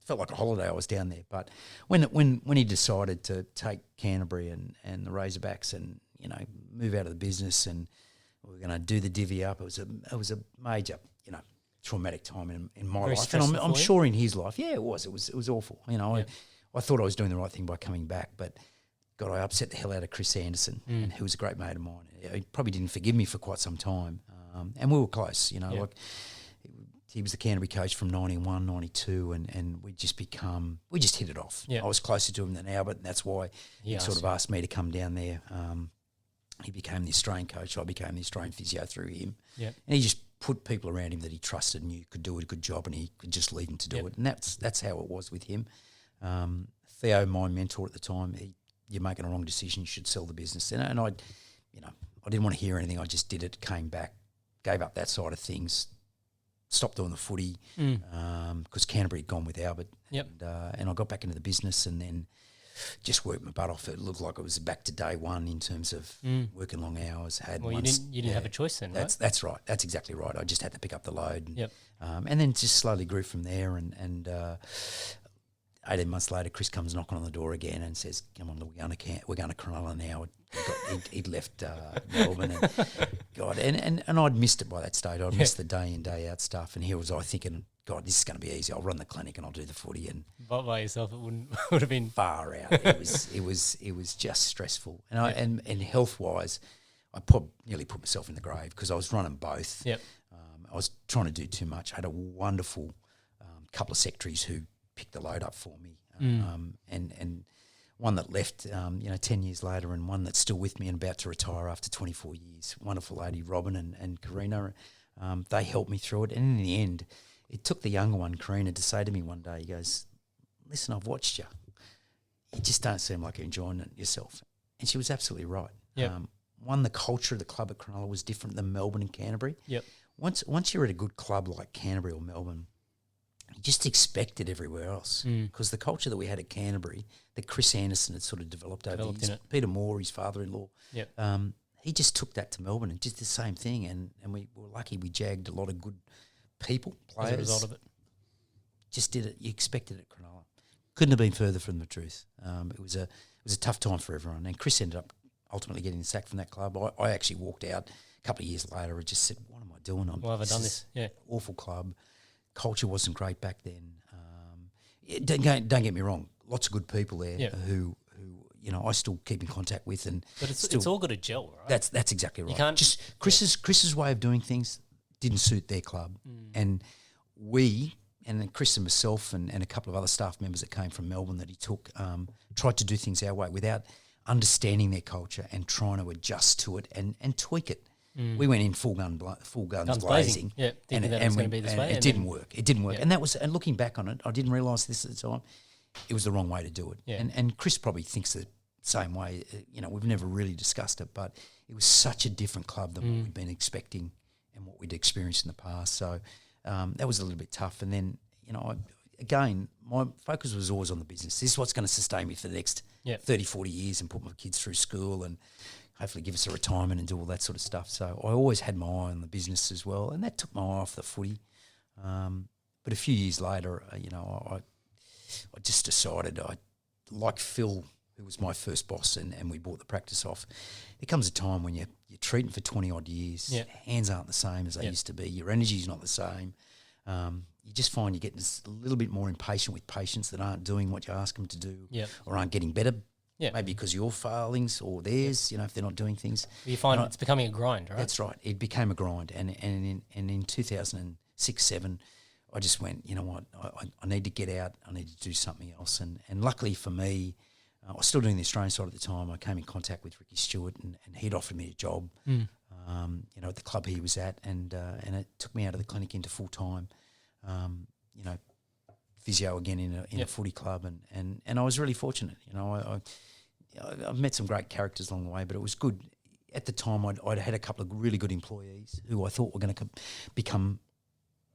felt like a holiday. I was down there. But when he decided to take Canterbury and the Razorbacks and, move out of the business and we were going to do the divvy up, it was a major, traumatic time in my Very life. And I'm for you? sure in his life, it was awful. I thought I was doing the right thing by coming back, but God, I upset the hell out of Chris Anderson, and who was a great mate of mine. He probably didn't forgive me for quite some time, and we were close. Like he was the Canterbury coach from 91, 92, and we just hit it off. Yep. I was closer to him than Albert, and that's why he sort of asked me to come down there. He became the Australian coach. I became the Australian physio through him. Yep. And he just put people around him that he trusted and knew could do a good job, and he could just lead them to do it. And that's how it was with him. Theo, my mentor at the time, you're making a wrong decision. You should sell the business. And I didn't want to hear anything. I just did it. Came back, gave up that side of things, stopped doing the footy, 'cause Canterbury had gone with Albert. Yep. And I got back into the business, and then just worked my butt off. It looked like it was back to day one in terms of working long hours. You didn't have a choice then, right? That's right. That's exactly right. I just had to pick up the load. Yep. And then just slowly grew from there. And 18 months later, Chris comes knocking on the door again and says, "Come on, we're going to Cronulla now." He'd left Melbourne, and God, and I'd missed it by that stage. I'd missed the day in, day out stuff, and here was I thinking, God, this is going to be easy. I'll run the clinic and I'll do the footy. And by yourself, it would have been far out. It was just stressful, and and health wise, I nearly put myself in the grave because I was running both. Yep. I was trying to do too much. I had a wonderful couple of secretaries who picked the load up for me, and one that left 10 years later, and one that's still with me and about to retire after 24 years. Wonderful lady, Robin and Karina. They helped me through it, and in the end, it took the younger one, Karina, to say to me one day, he goes, "Listen, I've watched you. You just don't seem like you're enjoying it yourself." And she was absolutely right. Yep. The culture of the club at Cronulla was different than Melbourne and Canterbury. Yep. Once you're at a good club like Canterbury or Melbourne, you just expect it everywhere else, because the culture that we had at Canterbury, that Chris Anderson had sort of developed over the years, Peter Moore, his father-in-law, he just took that to Melbourne and did the same thing, and we were lucky we jagged a lot of good people, players. As a result of it. Just did it. You expected it at Cronulla. Couldn't have been further from the truth. It was a tough time for everyone, and Chris ended up ultimately getting the sack from that club. I actually walked out a couple of years later and just said, "What am I doing? Why have I done this? Yeah, awful club. Culture wasn't great back then. Don't get me wrong. Lots of good people there who I still keep in contact with, but it's all got to gel, right? That's exactly right. You can't just Chris's way of doing things didn't suit their club, and we and then Chris and myself and a couple of other staff members that came from Melbourne that he took tried to do things our way without understanding their culture and trying to adjust to it and tweak it. We went in full guns blazing, thinking that it was going to be this way. It didn't work. It didn't work, and that was. And looking back on it, I didn't realise this at the time. It was the wrong way to do it, and Chris probably thinks the same way. We've never really discussed it, but it was such a different club than what we'd been expecting and what we'd experienced in the past. So that was a little bit tough. And then again, my focus was always on the business. This is what's going to sustain me for the next 30, 40 years and put my kids through school and hopefully give us a retirement and do all that sort of stuff. So I always had my eye on the business as well, and that took my eye off the footy. But a few years later, I just decided like Phil, who was my first boss, and we bought the practice off. There comes a time when you're treating for 20-odd years, hands aren't the same as they used to be, your energy's not the same. You just find you're getting a little bit more impatient with patients that aren't doing what you ask them to do or aren't getting better. Maybe because of your failings or theirs, if they're not doing things. You find it's becoming a grind, right? That's right. It became a grind. And in 2006-07, I just went, you know what, I need to get out. I need to do something else. And luckily for me, I was still doing the Australian side at the time. I came in contact with Ricky Stewart and he'd offered me a job, at the club he was at. And it took me out of the clinic into full-time, physio again in a footy club. And I was really fortunate. I've met some great characters along the way, but it was good. At the time, I'd had a couple of really good employees who I thought were going to become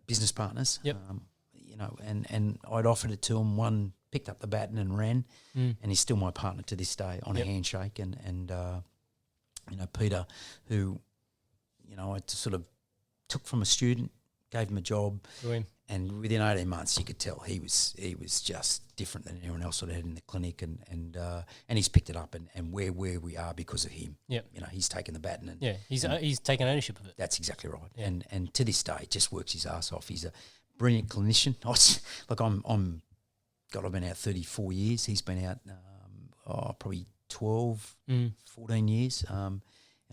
business partners. And I'd offered it to them. One picked up the baton and ran, and he's still my partner to this day on a handshake. And Peter, who I sort of took from a student, gave him a job. And within 18 months, you could tell he was just different than anyone else that I had in the clinic, and he's picked it up, and where we are because of him. He's taken the baton, and he's taken ownership of it. That's exactly right. And to this day, just works his ass off. He's a brilliant clinician. I've been out 34 years. He's been out probably 12, 14 years. And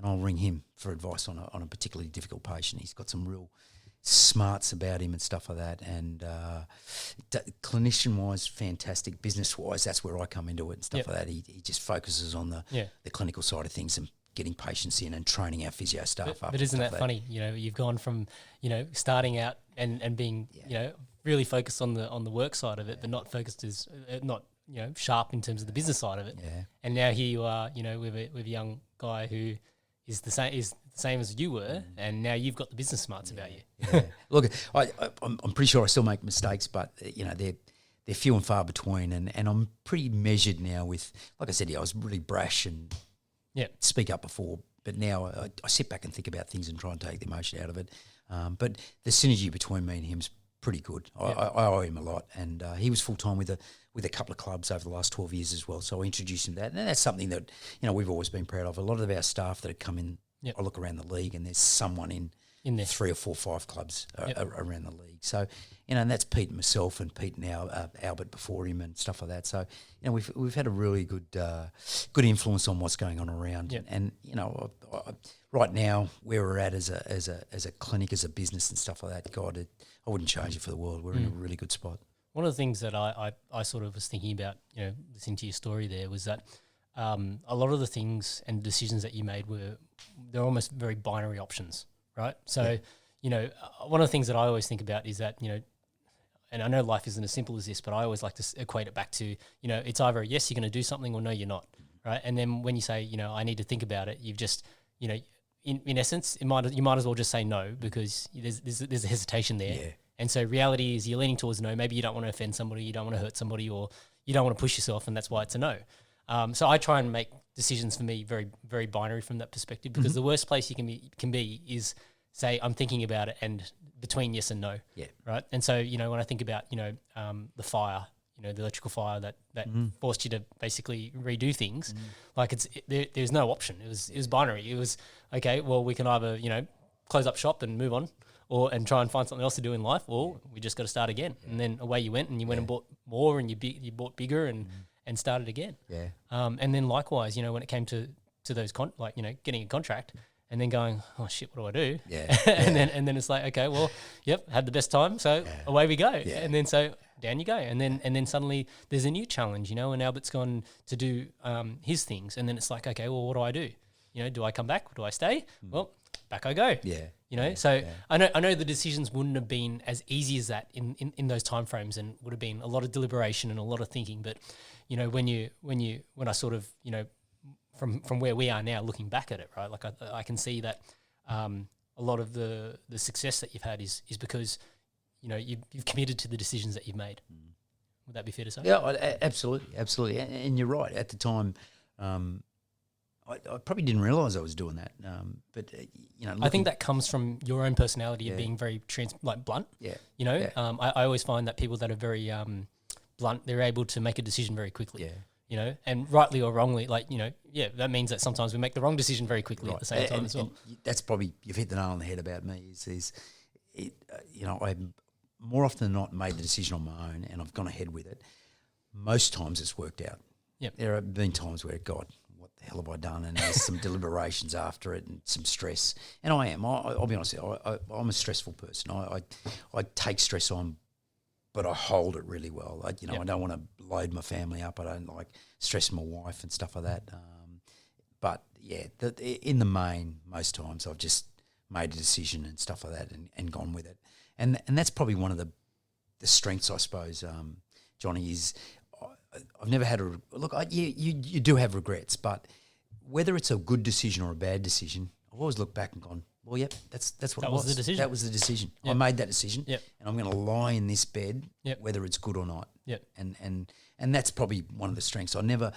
I'll ring him for advice on a particularly difficult patient. He's got some real smarts about him and stuff like that, and clinician-wise, fantastic. Business-wise, that's where I come into it and stuff like that. He just focuses on the clinical side of things and getting patients in and training our physio staff up. But isn't that funny? You've gone from starting out and being really focused on the work side of it, but not focused as not sharp in terms of the business side of it. And now here you are, with a young guy who is the same as you were, and now you've got the business smarts about you. Look, I'm pretty sure I still make mistakes, but they're few and far between, and I'm pretty measured now with, like I said, I was really brash and speak up before, but now I sit back and think about things and try and take the emotion out of it. But the synergy between me and him's pretty good. I owe him a lot, and he was full time with a couple of clubs over the last 12 years as well. So I introduced him to that, and that's something that we've always been proud of. A lot of our staff that have come in, I look around the league, and there's someone in there. 3 or 4, 5 clubs around the league. So and that's Pete and myself, and Pete now Albert before him and stuff like that. So we've had a really good influence on what's going on around, and right now where we're at as a clinic, as a business and stuff like that, God, I wouldn't change it for the world. We're in a really good spot. One of the things that I sort of was thinking about, listening to your story there, was that a lot of the things and decisions that you made they're almost very binary options, right? So, one of the things that I always think about is that, and I know life isn't as simple as this, but I always like to equate it back to, it's either yes, you're going to do something, or no, you're not, right? And then when you say, I need to think about it, you've just, in essence, you might as well just say no, because there's a hesitation there. Yeah. And so reality is you're leaning towards no. Maybe you don't want to offend somebody, you don't want to hurt somebody, or you don't want to push yourself, and that's why it's a no. So I try and make decisions for me very, very binary from that perspective, because the worst place you can be is say I'm thinking about it and between yes and no. Yeah. Right. And so when I think about the fire, the electrical fire that forced you to basically redo things, like there's no option. It was binary. It was okay. Well, we can either close up shop and move on, and try and find something else to do in life, or we just got to start again. And then away you went, and you went and bought more, and you bought bigger, and started again. Yeah. And then likewise, when it came to those getting a contract, and then going, oh shit, what do I do? Yeah. and then it's like, okay, well, yep, had the best time, so away we go. Yeah. And then so down you go, and then suddenly there's a new challenge, and Albert's gone to do his things, and then it's like, okay, well, what do I do? Do I come back? Do I stay? Well, back I go. Yeah. I know the decisions wouldn't have been as easy as that in those timeframes, and would have been a lot of deliberation and a lot of thinking. But when I sort of from where we are now, looking back at it, right? Like I can see that a lot of the success that you've had is because you've committed to the decisions that you've made. Would that be fair to say? Yeah, absolutely. And you're right. At the time, I probably didn't realise I was doing that, but I think that comes from your own personality of being very blunt. Yeah, I always find that people that are very blunt, they're able to make a decision very quickly. Yeah, and rightly or wrongly, that means that sometimes we make the wrong decision very quickly at the same time as well. And that's probably, you've hit the nail on the head about me. I more often than not made the decision on my own, and I've gone ahead with it. Most times it's worked out. Yep. There have been times where, God, what the hell have I done? And there's some deliberations after it and some stress. And I'll be honest, I'm a stressful person. I take stress on, but I hold it really well. I don't want to load my family up. I don't like stressing my wife and stuff like that. But yeah, in the main, most times I've just made a decision and stuff like that and gone with it. And that's probably one of the strengths, I suppose, Johnny, is I've never had you do have regrets, but whether it's a good decision or a bad decision, I've always looked back and gone, well, yep, that's what it was. The decision. That was the decision. Yep. I made that decision, and I'm going to lie in this bed, whether it's good or not. Yep. And that's probably one of the strengths. I never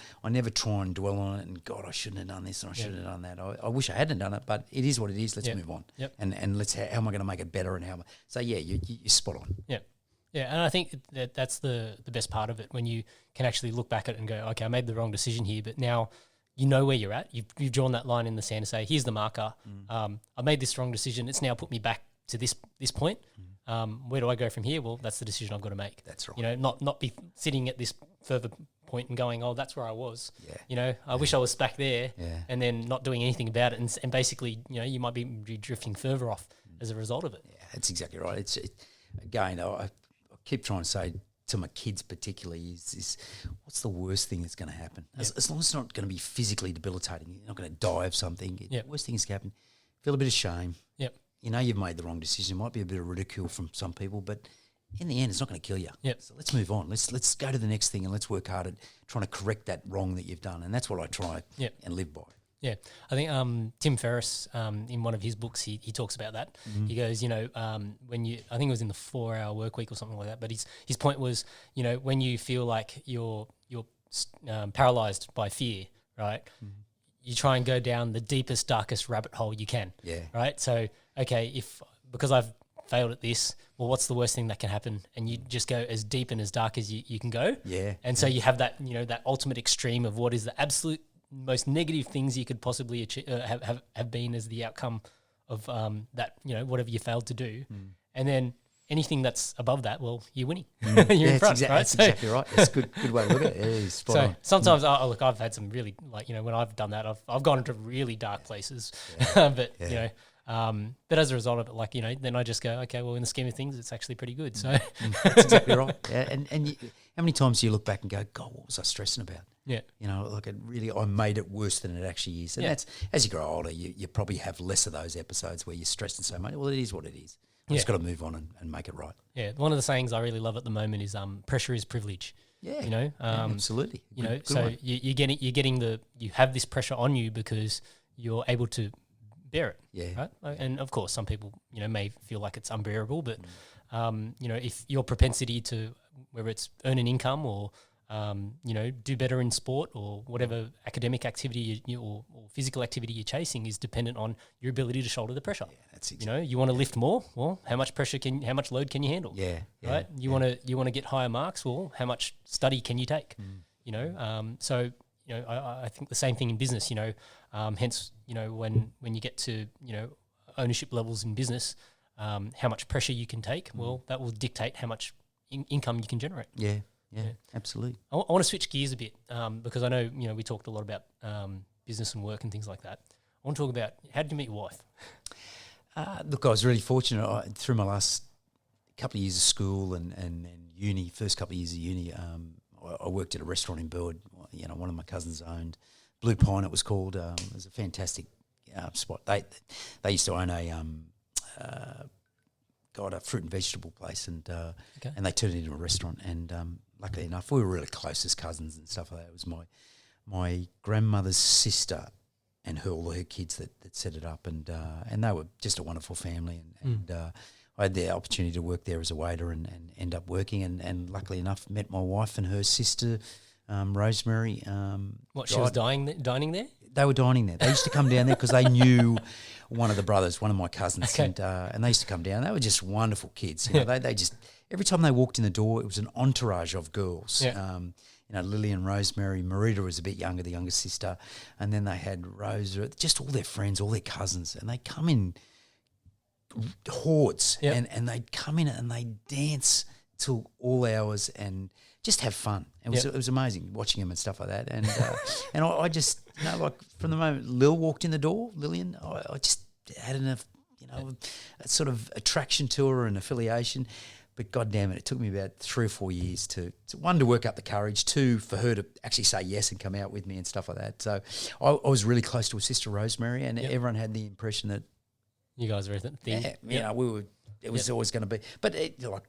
try and dwell on it and, God, I shouldn't have done this and I shouldn't have done that. I wish I hadn't done it, but it is what it is. Let's move on. Yep. And let's how am I going to make it better and how? So yeah, you're spot on. Yeah. Yeah, and I think that's the best part of it, when you can actually look back at it and go, okay, I made the wrong decision here, but now you know where you're at. You've drawn that line in the sand to say, here's the marker. I made this wrong decision. It's now put me back to this point. Where do I go from here? Well, that's the decision I've got to make. That's right. Not be sitting at this further point and going, oh, that's where I was. Yeah. I wish I was back there, and then not doing anything about it, and basically, you might be drifting further off as a result of it. Yeah, that's exactly right. Again, I keep trying to say to my kids particularly is what's the worst thing that's going to happen? As long as it's not going to be physically debilitating, you're not going to die of something. The worst thing is going to happen. Feel a bit of shame. Yep. You've made the wrong decision. It might be a bit of ridicule from some people, but in the end, it's not going to kill you. Yep. So let's move on. Let's go to the next thing, and let's work hard at trying to correct that wrong that you've done. And that's what I try and live by. Yeah, I think Tim Ferriss in one of his books he talks about that. He goes, when you, I think it was in the 4-hour work week or something like that. But his point was, when you feel like you're paralyzed by fear, right? You try and go down the deepest, darkest rabbit hole you can. Yeah. Right. So because I've failed at this, well, what's the worst thing that can happen? And you just go as deep and as dark as you can go. Yeah. And so you have that, that ultimate extreme of what is the absolute most negative things you could possibly achieve, have been as the outcome of that, whatever you failed to do. And then anything that's above that, well, you're winning. You're in front, right? That's exactly right. That's a good way to look at it. Yeah, spot on. Sometimes, look, I've had some really, when I've done that, I've gone into really dark places. But, but as a result of it, then I just go, okay, well, in the scheme of things, it's actually pretty good. So that's exactly right. Yeah, and how many times do you look back and go, God, what was I stressing about? Yeah. I made it worse than it actually is. And that's, as you grow older, you probably have less of those episodes where you're stressing so much. Well, it is what it is. I've just got to move on and make it right. Yeah. One of the sayings I really love at the moment is pressure is privilege. Yeah. Absolutely. Good So one. you have this pressure on you because you're able to bear it. Yeah. Right. And of course, some people, may feel like it's unbearable, but, if your propensity to, whether it's earn an income or, do better in sport or whatever academic activity or physical activity you're chasing is dependent on your ability to shoulder the pressure. Yeah, that's exactly. You want to lift more? Well, how much load can you handle? Yeah. Right. You want to get higher marks? Well, how much study can you take? So I think the same thing in business. Hence, when you get to ownership levels in business, how much pressure you can take. Well, that will dictate how much income you can generate. Yeah, absolutely. I want to switch gears a bit because I know we talked a lot about business and work and things like that. I want to talk about, how did you meet your wife? Look, I was really fortunate through my last couple of years of school and uni. First couple of years of uni, I worked at a restaurant in Burwood. One of my cousins owned Blue Pine. It was called. It was a fantastic spot. They used to own a fruit and vegetable place, and they turned it into a restaurant. And luckily enough, we were really close as cousins and stuff like that. It was my grandmother's sister and all her kids that set it up, and they were just a wonderful family. And I had the opportunity to work there as a waiter and end up working, and luckily enough, met my wife and her sister, Rosemary. She was dining there? They were dining there. They used to come down there because they knew one of the brothers, one of my cousins, and they used to come down. They were just wonderful kids. They just, every time they walked in the door, it was an entourage of girls. Yeah. Lily and Rosemary. Marita was a bit younger, the younger sister, and then they had Rosa, just all their friends, all their cousins, and they come in hordes, and they'd come in and they'd dance till all hours and just have fun. It was amazing watching them and stuff like that. And and I just, from the moment Lil walked in the door, Lillian, I just had enough, a sort of attraction to her and affiliation. But God damn it took me about 3 or 4 years to one, to work up the courage, two, for her to actually say yes and come out with me and stuff like that. So I was really close to her sister Rosemary, and everyone had the impression that you guys were a thing. We were. It was always going to be. But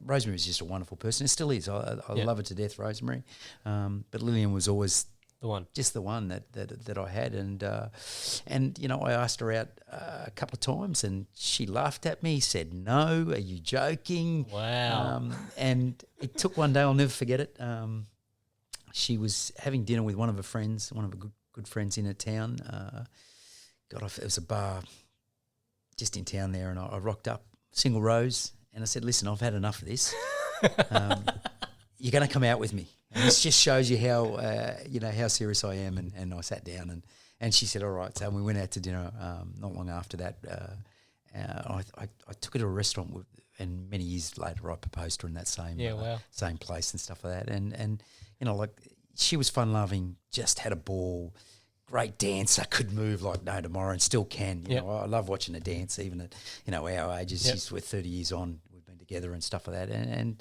Rosemary was just a wonderful person. It still is. I love her to death, Rosemary. But Lillian was always the one, just the one that I had. And I asked her out a couple of times, and she laughed at me, said, "No, are you joking?" Wow. And it took one day, I'll never forget it. She was having dinner with one of her friends, one of her good friends in her town. It was a bar just in town there, and I rocked up, single rows, and I said, "Listen, I've had enough of this. You're going to come out with me." And this just shows you how how serious I am. And I sat down, and she said, "All right." So we went out to dinner. Not long after that, I took her to a restaurant, and many years later, I proposed to her in that same place and stuff like that. And she was fun loving, just had a ball. Great dancer, could move like no tomorrow, and still can. I love watching her dance, even at our ages. We're 30 years on. We've been together and stuff like that, and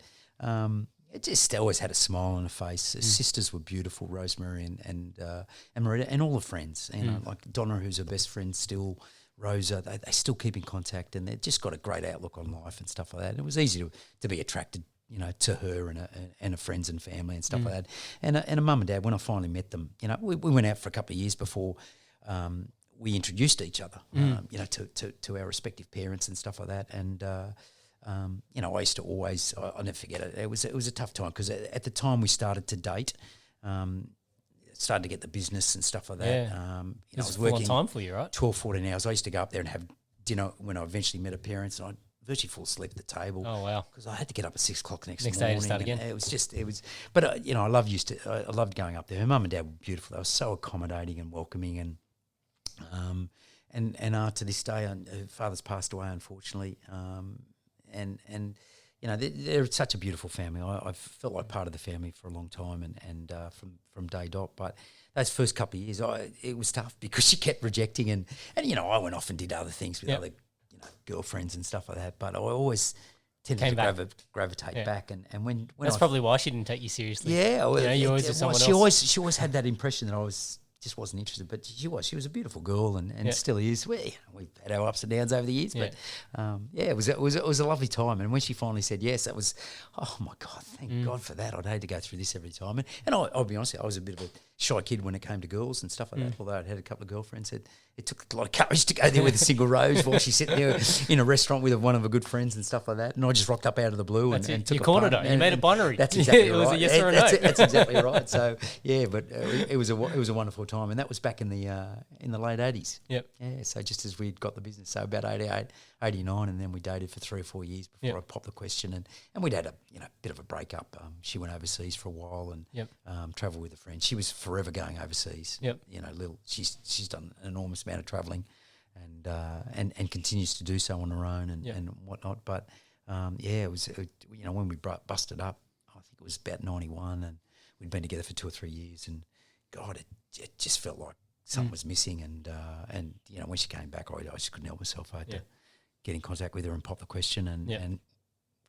it just always had a smile on her face. Her sisters were beautiful, Rosemary and Marita, and all the friends. Like Donna, who's her best friend still. Rosa, they still keep in contact, and they've just got a great outlook on life and stuff like that. And it was easy to be attracted, to her and her friends and family and stuff like that. And a mum and dad, when I finally met them, we went out for a couple of years before we introduced each other, to our respective parents and stuff like that. And, I used to always, I'll never forget it. It was a tough time because at the time we started to date, started to get the business and stuff like that. Yeah. I was working time for you, right? 12, 14 hours. I used to go up there and have dinner when I eventually met her parents, and I'd virtually fall asleep at the table. Oh, wow. Because I had to get up at 6 o'clock next Next morning. day to start again. But I loved going up there. Her mum and dad were beautiful. They were so accommodating and welcoming, and to this day, her father's passed away, unfortunately. They're such a beautiful family. I felt like part of the family for a long time, and from day dot. But those first couple of years, it was tough because she kept rejecting, and I went off and did other things with other girlfriends and stuff like that. But I always tended to gravitate back, and when that's probably why she didn't take you seriously. Yeah, you always with someone else. She always had that impression that I just wasn't interested, but she was a beautiful girl, and still is. We've had our ups and downs over the years, but it was a lovely time. And when she finally said yes, that was, oh my God, thank God for that. I'd hate to go through this every time. And I'll be honest, I was a bit of a shy kid when it came to girls and stuff like that. Although I'd had a couple of girlfriends, it took a lot of courage to go there with a single rose while she's sitting there in a restaurant with one of her good friends and stuff like that. And I just rocked up out of the blue and took you cornered her. You made a binary. That's exactly right. It was a yes or a no. That's exactly right. So but it was a wonderful time, and that was back in the late 80s. Yep. Yeah. So just as we'd got the business, so about 88, 89, and then we dated for 3 or 4 years before I popped the question, and we'd had a bit of a breakup. She went overseas for a while and travelled with a friend. She was forever going overseas. Yep. She's done an enormous amount of travelling, and continues to do so on her own and whatnot. But it was when we busted up, I think it was about 91, and we'd been together for 2 or 3 years, and God, it just felt like something was missing. And when she came back, I just couldn't help myself. I had to get in contact with her and pop the question, and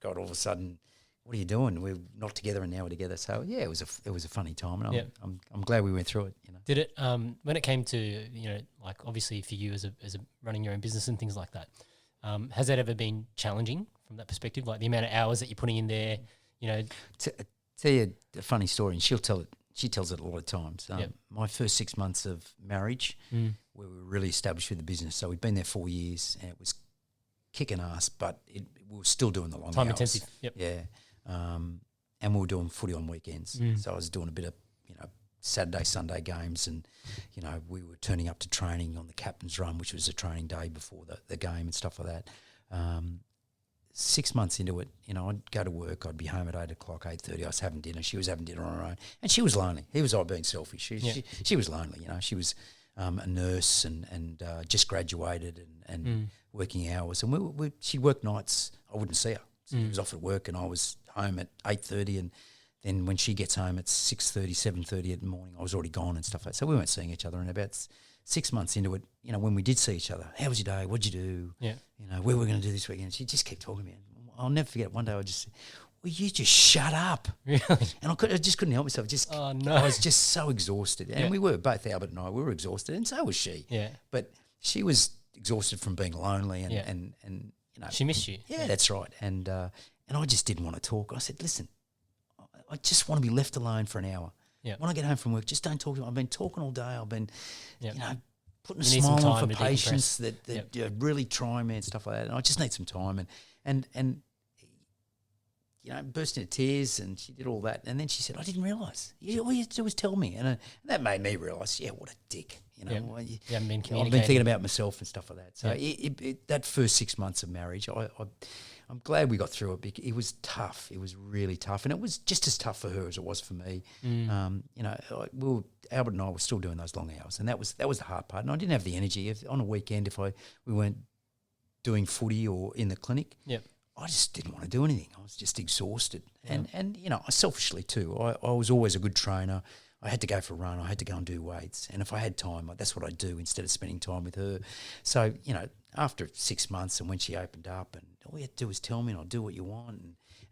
God, all of a sudden, what are you doing? We're not together, and now we're together. So it was a funny time, and I'm glad we went through it. Did it when it came to like obviously for you as a running your own business and things like that? Has that ever been challenging from that perspective? Like the amount of hours that you're putting in there, Tell you a funny story, and she'll tell it. She tells it a lot of times. My first 6 months of marriage, where we were really established with the business, so we'd been there 4 years, and it was kicking ass, but we were still doing the long time hours. intensive. Yep. Yeah. And we were doing footy on weekends. So I was doing a bit of, Saturday, Sunday games, and, we were turning up to training on the captain's run, which was a training day before the game and stuff like that. 6 months into it, I'd go to work, I'd be home at 8 o'clock, 8:30, I was having dinner, she was having dinner on her own, and she was lonely. He was being selfish. She was lonely, she was a nurse and just graduated and working hours. And she worked nights, I wouldn't see her. So she was off at work, and I was home at 8:30, and then when she gets home at 6:30, 7:30 in the morning, I was already gone and stuff like that. So we weren't seeing each other. And about 6 months into it, when we did see each other, how was your day? What'd you do? Yeah. Where we're going to do this weekend? She just kept talking to me. I'll never forget. One day I just said, "Well, you just shut up." Really? And I just couldn't help myself. Oh, no. I was just so exhausted. And we were, both Albert and I, we were exhausted, and so was she. Yeah. But she was exhausted from being lonely and she missed you. Yeah, that's right. And I just didn't want to talk. I said, "Listen, I just want to be left alone for an hour. Yeah. When I get home from work, just don't talk to me. I've been talking all day. I've been, putting a You need some smile on time for to patients that really try me and stuff like that. And I just need some time." And burst into tears, and she did all that. And then she said, "I didn't realise. All you had to do was tell me." And that made me realise, what a dick. You haven't been I've communicating. been thinking about myself and stuff like that. So that first 6 months of marriage, I'm glad we got through it. Because it was tough. It was really tough, and it was just as tough for her as it was for me. Albert and I were still doing those long hours, and that was the hard part. And I didn't have the energy on a weekend if we weren't doing footy or in the clinic. Yep. I just didn't want to do anything. I was just exhausted, and selfishly too. I was always a good trainer. I had to go for a run. I had to go and do weights. And if I had time, that's what I'd do instead of spending time with her. So, after 6 months and when she opened up, and all you had to do was tell me and I'll do what you want.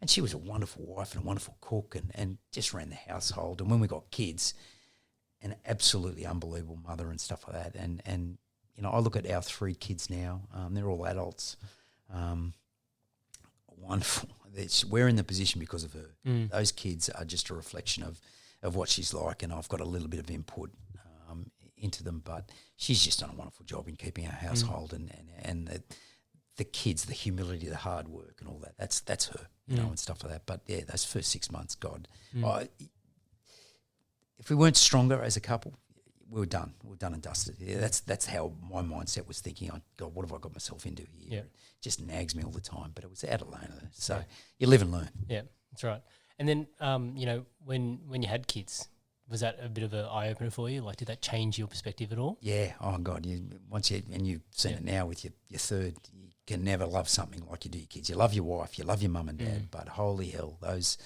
And she was a wonderful wife and a wonderful cook and just ran the household. And when we got kids, an absolutely unbelievable mother and stuff like that. And I look at our 3 kids now. They're all adults. Wonderful. We're in the position because of her. Those kids are just a reflection of what she's like, and I've got a little bit of input into them. But she's just done a wonderful job in keeping our household and the kids, the humility, the hard work and all that. That's her, you know, and stuff like that. But yeah, those first 6 months, God, if we weren't stronger as a couple, we were done. We were done and dusted. Yeah, that's how my mindset was thinking. God, what have I got myself into here? Yeah. It just nags me all the time. But it was out of lane. So you live and learn. Yeah, that's right. And then, you know, when you had kids, was that a bit of an eye opener for you? Like, did that change your perspective at all? Yeah. Oh God. You've seen it now with your third. You can never love something like you do your kids. You love your wife. You love your mum and dad. But holy hell, those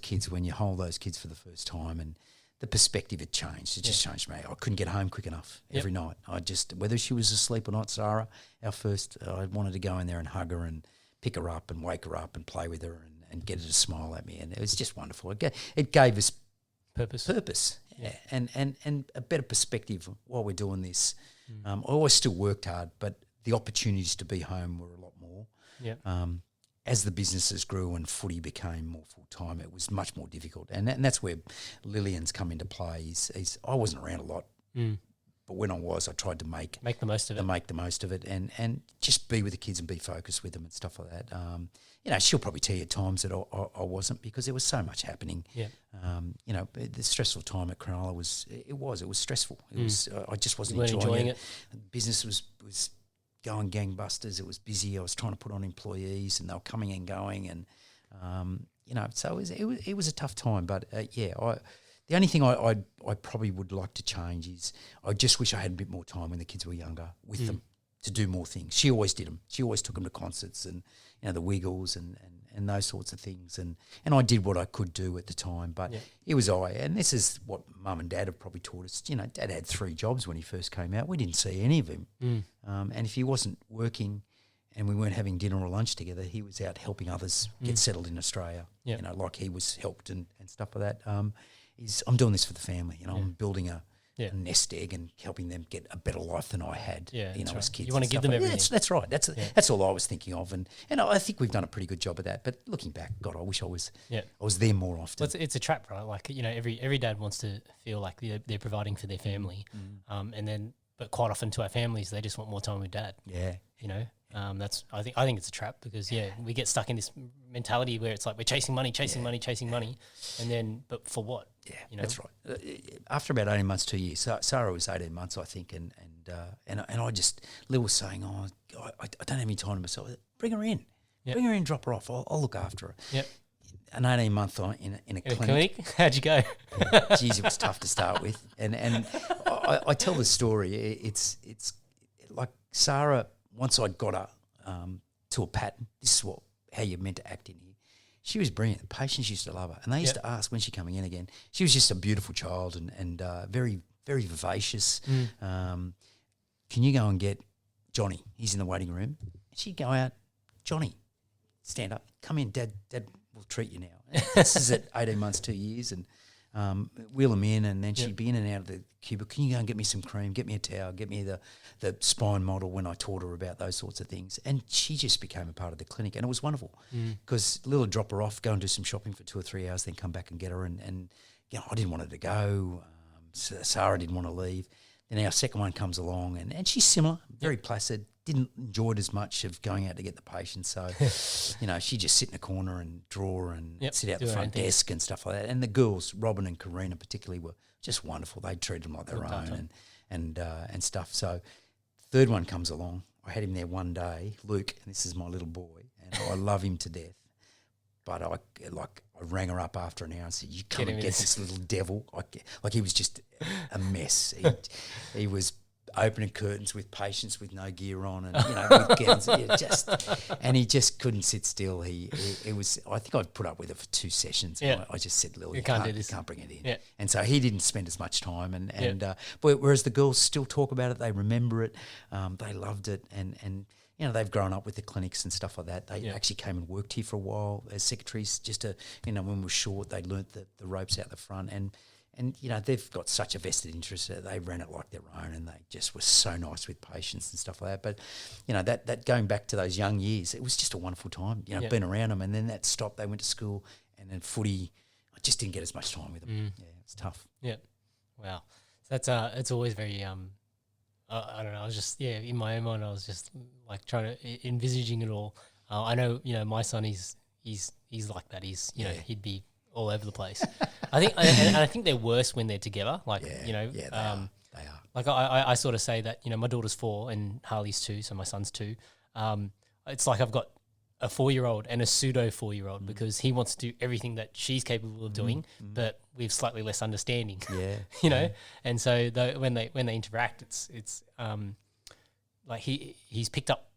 kids, when you hold those kids for the first time and the perspective had changed. It just changed me. I couldn't get home quick enough every night. I just, whether she was asleep or not, Sarah, our first, I wanted to go in there and hug her and pick her up and wake her up and play with her and get her to smile at me. And it was just wonderful. It gave us purpose. Yeah. And a better perspective while we're doing this. I always still worked hard, but the opportunities to be home were a lot more. Yeah. As the businesses grew and footy became more full-time, it was much more difficult. And that's where Lillian's come into play. I wasn't around a lot, but when I was, I tried to make the most of it. Make the most of it and just be with the kids and be focused with them and stuff like that. You know, she'll probably tell you at times that I wasn't because there was so much happening. Yeah. You know, the stressful time at Cronulla was stressful. It was I just wasn't enjoying it. Business was going gangbusters. It was busy. I was trying to put on employees, and they were coming and going, and you know, so it was a tough time. But the only thing I probably would like to change is I just wish I had a bit more time when the kids were younger with them to do more things. She always did them. She always took them to concerts and, you know, the Wiggles and those sorts of things. And I did what I could do at the time, but it was and this is what Mum and Dad have probably taught us. You know, Dad had 3 jobs when he first came out. We didn't see any of him. And if he wasn't working and we weren't having dinner or lunch together, he was out helping others get settled in Australia, you know, like he was helped and stuff like that. I'm doing this for the family. You know, I'm building a nest egg and helping them get a better life than I had, you know, as kids. You want to give them everything. That's right. That's all I was thinking of. And I think we've done a pretty good job of that. But looking back, God, I wish I was there more often. Well, it's a trap, right? Like, you know, every dad wants to feel like they're providing for their family. But quite often to our families, they just want more time with dad. Yeah. You know, I think it's a trap because we get stuck in this mentality where it's like we're chasing money, and then but for what? Yeah, you know? That's right. After about 18 months, 2 years, Sarah was 18 months, I think, and I just, Lil was saying, I don't have any time to myself. Bring her in, drop her off. I'll look after her. Yep. An 18-month in a clinic. How'd you go? Geez, it was tough to start with, and I tell the story. It's like Sarah. Once I got her to a pattern, this is how you're meant to act in here. She was brilliant. The patients used to love her, and they used to ask when she coming in again. She was just a beautiful child and very, very vivacious. Can you go and get Johnny? He's in the waiting room. And she'd go out, Johnny, stand up, come in, Dad will treat you now. And this is at 18 months, 2 years, and wheel them in, and then she'd be in and out of the cubicle. Can you go and get me some cream, get me a towel, get me the spine model when I taught her about those sorts of things. And she just became a part of the clinic, and it was wonderful because Lil would drop her off, go and do some shopping for 2 or 3 hours, then come back and get her. And you know, I didn't want her to go. Sarah didn't want to leave. Then our second one comes along, and she's similar, very placid. Didn't enjoy it as much of going out to get the patients. So, you know, she'd just sit in a corner and draw and sit out the front desk and stuff like that. And the girls, Robin and Karina particularly, were just wonderful. They treated them like their own and stuff. So, third one comes along. I had him there one day, Luke, and this is my little boy, and I love him to death. But I rang her up after an hour and said, "You come and get this little devil." Like he was just a mess. He was opening curtains with patients with no gear on, and you know, with gowns, and he just couldn't sit still. It was. I think I'd put up with it for 2 sessions. Yeah. I just said, "Lil, you can't do this. You can't bring it in." Yeah. And so he didn't spend as much time, but whereas the girls still talk about it, they remember it, they loved it, and you know, they've grown up with the clinics and stuff like that. They actually came and worked here for a while as secretaries, just to, you know, when we were short, they learnt the ropes out the front, and you know, they've got such a vested interest that they ran it like their own, and they just were so nice with patients and stuff like that. But, you know, that going back to those young years, it was just a wonderful time, you know, being around them. And then that stopped, they went to school, and then footy, I just didn't get as much time with them. Yeah, it's tough. Yeah. Wow. That's it's always very I don't know. I was just in my own mind. I was just like trying to envisaging it all. I know my son. He's like that. You know he'd be all over the place. I think and I think they're worse when they're together. Like They are. like I sort of say that my daughter's 4 and Harley's 2, so my son's 2. It's like I've got a 4-year-old and a pseudo 4-year-old because he wants to do everything that she's capable of doing, but with slightly less understanding. Yeah, And so when they interact, it's like he's picked up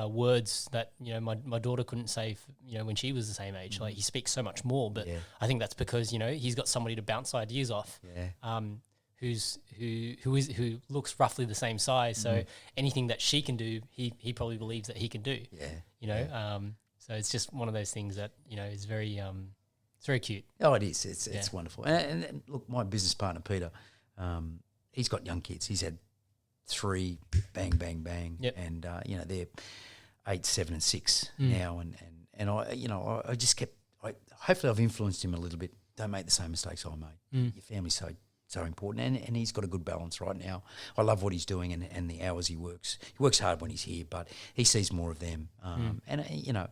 words that my daughter couldn't say when she was the same age. Like he speaks so much more, but I think that's because he's got somebody to bounce ideas off. Who looks roughly the same size, so anything that she can do, he probably believes that he can do. So it's just one of those things that is very it's very cute. Oh, it is. It's wonderful. And look, my business partner Peter, he's got young kids. He's had 3, bang, bang, bang, and they're 8, 7, and 6 now. And I just kept. Hopefully, I've influenced him a little bit. Don't make the same mistakes I made. Your family's so important, and he's got a good balance right now. I love what he's doing and the hours he works. He works hard when he's here, but he sees more of them. And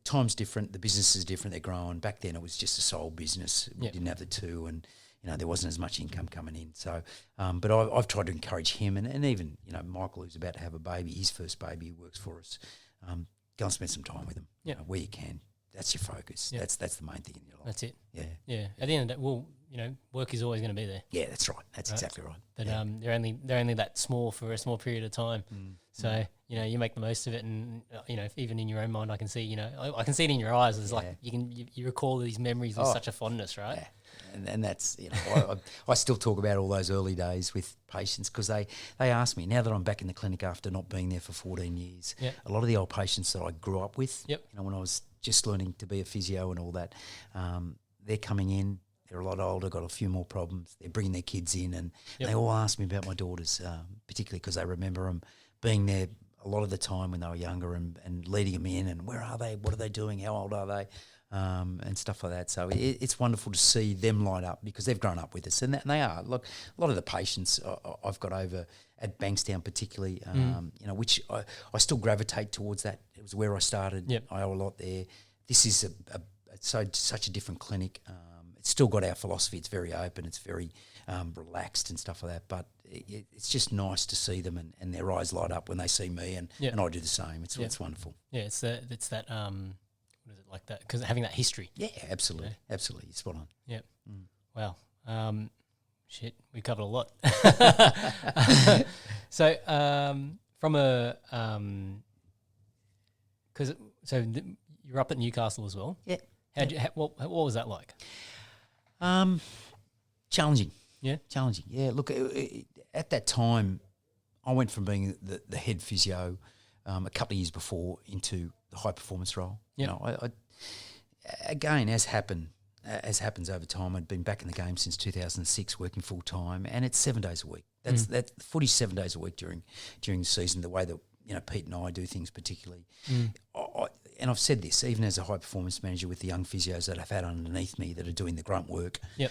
time's different. The business is different. They're growing. Back then, it was just a sole business. We didn't have the 2, and there wasn't as much income coming in. So, but I've tried to encourage him, and even Michael, who's about to have a baby, his first baby, who works for us. Go and spend some time with him. Where you can. That's your focus. That's the main thing in your life. That's it. Yeah. At the end of the day, work is always going to be there. Yeah, that's right. That's exactly right. But they're only that small for a small period of time. So you make the most of it, and even in your own mind, I can see I can see it in your eyes. It's like you recall these memories with such a fondness, right? Yeah. And that's I still talk about all those early days with patients because they ask me now that I'm back in the clinic after not being there for 14 years. A lot of the old patients that I grew up with, when I was just learning to be a physio and all that, they're coming in. They're a lot older, got a few more problems. They're bringing their kids in, and they all ask me about my daughters, particularly because they remember them being there a lot of the time when they were younger and leading them in, and where are they? What are they doing? How old are they? And stuff like that. So it's wonderful to see them light up because they've grown up with us, and they are. Look, a lot of the patients I've got over at Bankstown particularly, which I still gravitate towards that. It was where I started. I owe a lot there. This is such a different clinic. It's still got our philosophy. It's very open. It's very relaxed and stuff like that. But it's just nice to see them and their eyes light up when they see me, and I do the same. It's wonderful. Yeah, it's that what is it like that? Because having that history. Yeah, absolutely, absolutely, spot on. Yeah. Wow. Shit, we covered a lot. So from a you're up at Newcastle as well. Yeah. What was that like? Challenging. Yeah. Challenging. Yeah. Look, at that time, I went from being the head physio a couple of years before into the high performance role. Yep. I again, as happens over time, I'd been back in the game since 2006, working full time, and it's 7 days a week. That's footy's 7 days a week during the season. The way that Pete and I do things, particularly. And I've said this, even as a high performance manager with the young physios that I've had underneath me that are doing the grunt work. You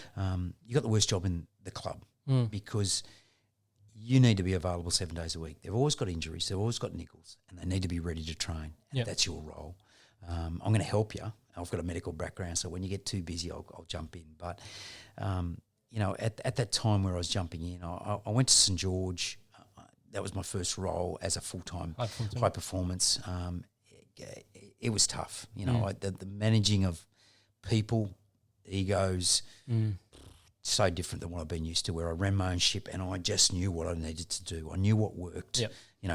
got the worst job in the club because you need to be available 7 days a week. They've always got injuries, they've always got niggles, and they need to be ready to train. That's your role. I'm going to help you. I've got a medical background, so when you get too busy, I'll jump in. But at that time where I was jumping in, I went to St George. That was my first role as a full-time high performance. It was tough, the managing of people, egos, so different than what I've been used to, where I ran my own ship and I just knew what I needed to do. I knew what worked,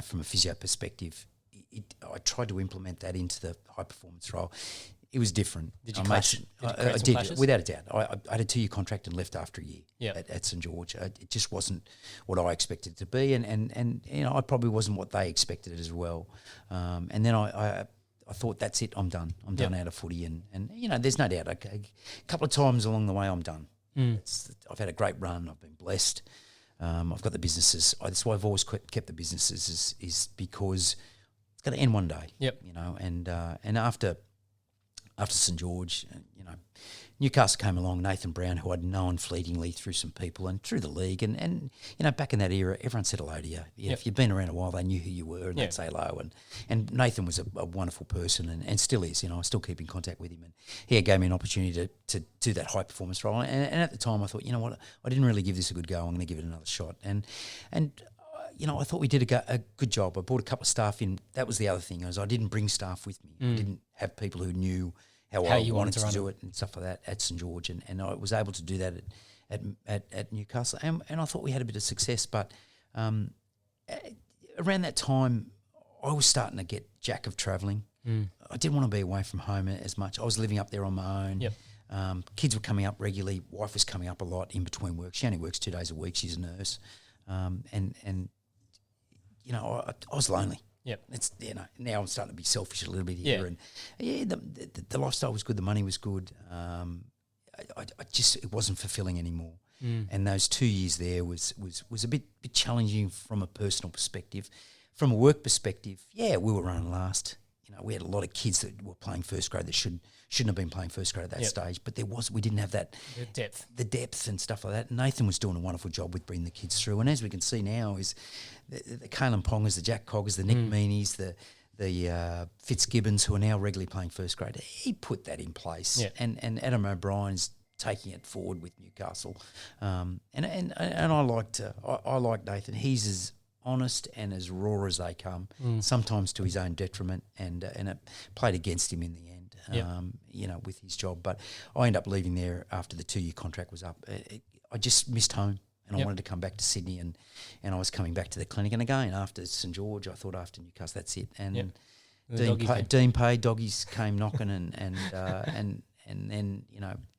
from a physio perspective. I tried to implement that into the high performance role. It was different. Did you clash? I did, without a doubt. I had a 2-year contract and left after a year at St George. It just wasn't what I expected it to be, and I probably wasn't what they expected it as well. And then I thought, that's it, I'm done. I'm done out of footy, and there's no doubt. A couple of times along the way, I'm done. I've had a great run. I've been blessed. I've got the businesses. That's why I've always kept the businesses is because it's going to end one day. And after after St George, Newcastle came along, Nathan Brown, who I'd known fleetingly through some people and through the league. And back in that era, everyone said hello to you. If you'd been around a while, they knew who you were and they'd say hello. And Nathan was a wonderful person and still is. I still keep in contact with him. And he gave me an opportunity to do that high performance role. And at the time, I thought, you know what, I didn't really give this a good go. I'm going to give it another shot. And I thought we did a good job. I brought a couple of staff in. That was the other thing, is I didn't bring staff with me. I didn't have people who knew how I wanted to do it and stuff like that at St George, and I was able to do that at Newcastle, and I thought we had a bit of success. But around that time, I was starting to get jack of travelling. I didn't want to be away from home as much. I was living up there on my own. Yep. Kids were coming up regularly. Wife was coming up a lot in between work. She only works 2 days a week. She's a nurse, and I was lonely. Yep. It's now I'm starting to be selfish a little bit here, and the lifestyle was good, the money was good. I just, it wasn't fulfilling anymore, and those 2 years there was a bit challenging from a personal perspective. From a work perspective, we were running last. We had a lot of kids that were playing first grade that shouldn't have been playing first grade at that stage, but we didn't have that the depth and stuff like that. Nathan was doing a wonderful job with bringing the kids through, and as we can see now, is the Kalen Pongers, the Jack Coggers, the Nick Meanies, the Fitzgibbons, who are now regularly playing first grade. He put that in place, and Adam O'Brien's taking it forward with Newcastle, and I like Nathan. He's as honest and as raw as they come, sometimes to his own detriment, and it played against him in the end, with his job. But I ended up leaving there after the 2-year contract was up. I just missed home, and I wanted to come back to Sydney, and I was coming back to the clinic. And again, after St George, I thought after Newcastle, that's it. And Dean Pay, doggies came knocking, and then,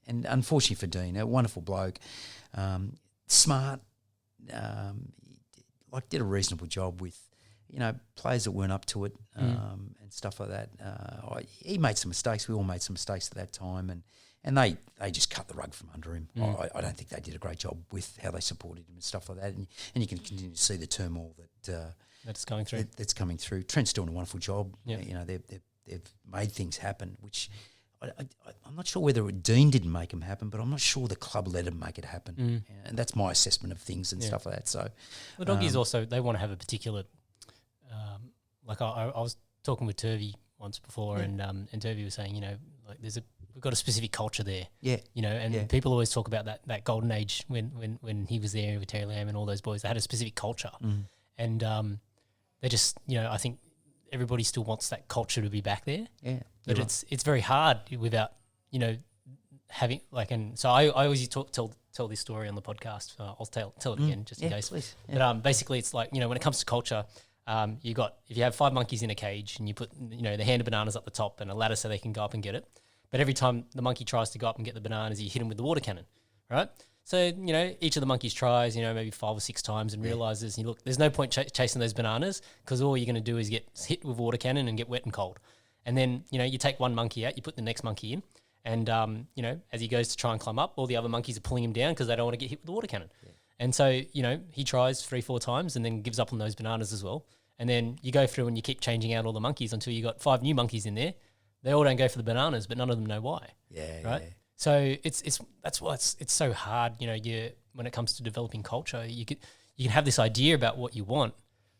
and unfortunately for Dean, a wonderful bloke, smart, did a reasonable job with, players that weren't up to it, and stuff like that. He made some mistakes. We all made some mistakes at that time, and they just cut the rug from under him. I don't think they did a great job with how they supported him and stuff like that. And you can continue to see the turmoil that's going through. That's coming through. Trent's doing a wonderful job. Yep. They've made things happen, which I'm not sure whether Dean didn't make them happen, but I'm not sure the club let him make it happen. And that's my assessment of things and stuff like that. So the doggies also, they want to have a particular, I was talking with Turvey once before, and Turvey was saying, we've got a specific culture there. Yeah. And people always talk about that golden age when he was there with Terry Lamb and all those boys. They had a specific culture. And they just, I think everybody still wants that culture to be back there. Yeah. But it's very hard without, having and so I always tell this story on the podcast. I'll tell it again just in case. Please. Yeah. But basically it's when it comes to culture, if you have 5 monkeys in a cage and you put, the hand of bananas up the top and a ladder so they can go up and get it. But every time the monkey tries to go up and get the bananas, you hit him with the water cannon, right? So, each of the monkeys tries, maybe 5 or 6 times and realises, look, there's no point chasing those bananas because all you're going to do is get hit with water cannon and get wet and cold. And then, you take one monkey out, you put the next monkey in, and, as he goes to try and climb up, all the other monkeys are pulling him down because they don't want to get hit with the water cannon. Yeah. And so, he tries 3-4 times and then gives up on those bananas as well. And then you go through and you keep changing out all the monkeys until you got 5 new monkeys in there. They all don't go for the bananas, but none of them know why. Yeah. Right? Yeah. So that's why it's so hard, when it comes to developing culture, you can have this idea about what you want,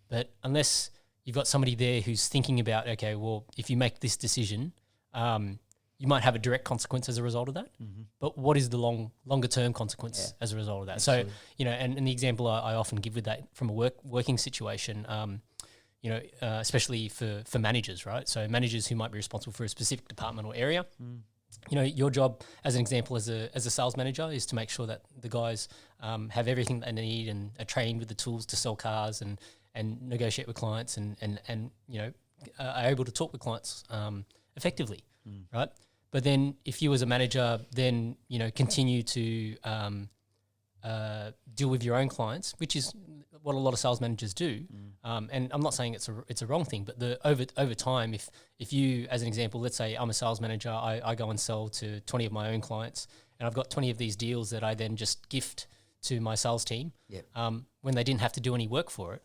but unless you've got somebody there who's thinking about, okay, well, if you make this decision, you might have a direct consequence as a result of that. But what is the longer term consequence as a result of that? Absolutely. So, and the example I often give with that from a working situation, especially for managers, right? So managers who might be responsible for a specific department or area. Your job as an example as a sales manager is to make sure that the guys have everything they need and are trained with the tools to sell cars and negotiate with clients and are able to talk with clients effectively, right? But then if you as a manager then, continue to deal with your own clients, which is what a lot of sales managers do, and I'm not saying it's a wrong thing, but over time, if you, as an example, let's say I'm a sales manager, I go and sell to 20 of my own clients, and I've got 20 of these deals that I then just gift to my sales team, when they didn't have to do any work for it.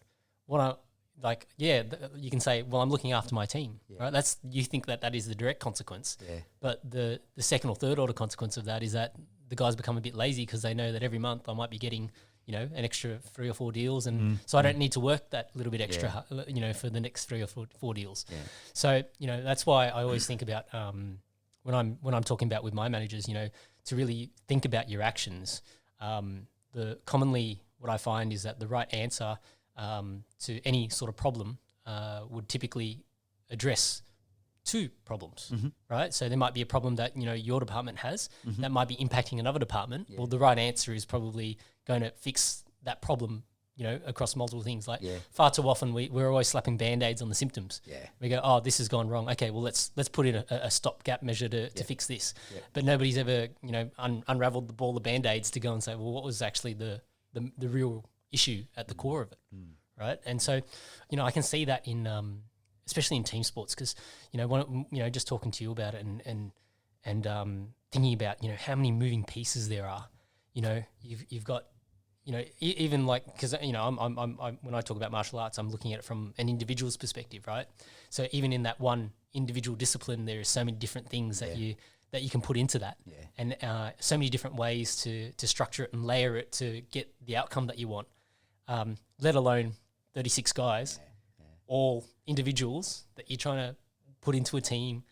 you can say, well, I'm looking after my team, right? You think that is the direct consequence, but the second or third order consequence of that is that the guys become a bit lazy because they know that every month I might be getting, an extra 3 or 4 deals, and so I don't need to work that little bit extra, for the next 3 or 4 deals. Yeah. So that's why I always think about when I'm talking about with my managers, to really think about your actions. Commonly what I find is that the right answer to any sort of problem would typically address 2 problems, right? So there might be a problem that, your department has that might be impacting another department. Yeah. Well, the right answer is probably going to fix that problem, across multiple things. Like far too often we're always slapping Band-Aids on the symptoms. Yeah. We go, oh, this has gone wrong. Okay, well, let's put in a stopgap measure to fix this. Yeah. But nobody's ever, unraveled the ball of Band-Aids to go and say, well, what was actually the real issue at the core of it, right? And so, I can see that in especially in team sports, because just talking to you about it and thinking about how many moving pieces there are. You've got even like, because I'm when I talk about martial arts, I'm looking at it from an individual's perspective, right? So even in that one individual discipline, there are so many different things that you can put into that, and so many different ways to structure it and layer it to get the outcome that you want. Let alone 36 guys, all individuals that you're trying to put into a team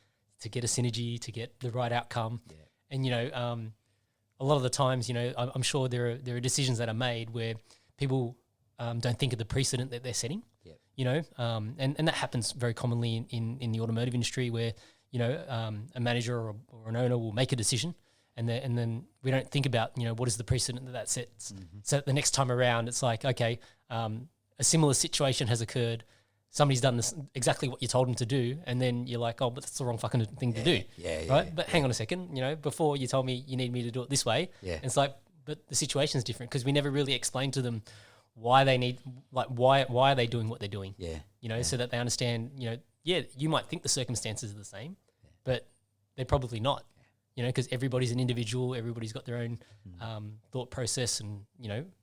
to get a synergy, to get the right outcome. Yeah. And, a lot of the times, I'm sure there are decisions that are made where people don't think of the precedent that they're setting, and that happens very commonly in the automotive industry where, a manager or an owner will make a decision and then we don't think about, what is the precedent that sets. So the next time around, it's like, okay, a similar situation has occurred. Somebody's done this exactly what you told them to do, and then you're like, oh, but that's the wrong fucking thing to do, right? But hang on a second, before you told me you need me to do it this way, and it's like, but the situation's different because we never really explained to them why they need, like, why are they doing what they're doing, so that they understand, you might think the circumstances are the same, but they're probably not, because everybody's an individual, everybody's got their own thought process and,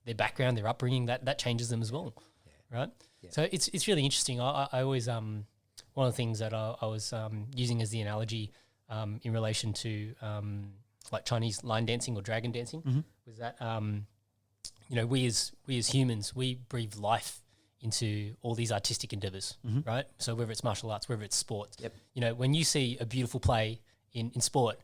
their background, their upbringing, that changes them as well, right? Yeah. So it's really interesting. I always one of the things that I was using as the analogy in relation to like Chinese line dancing or dragon dancing was that we as humans, we breathe life into all these artistic endeavors, right? So whether it's martial arts, whether it's sports, when you see a beautiful play in sport,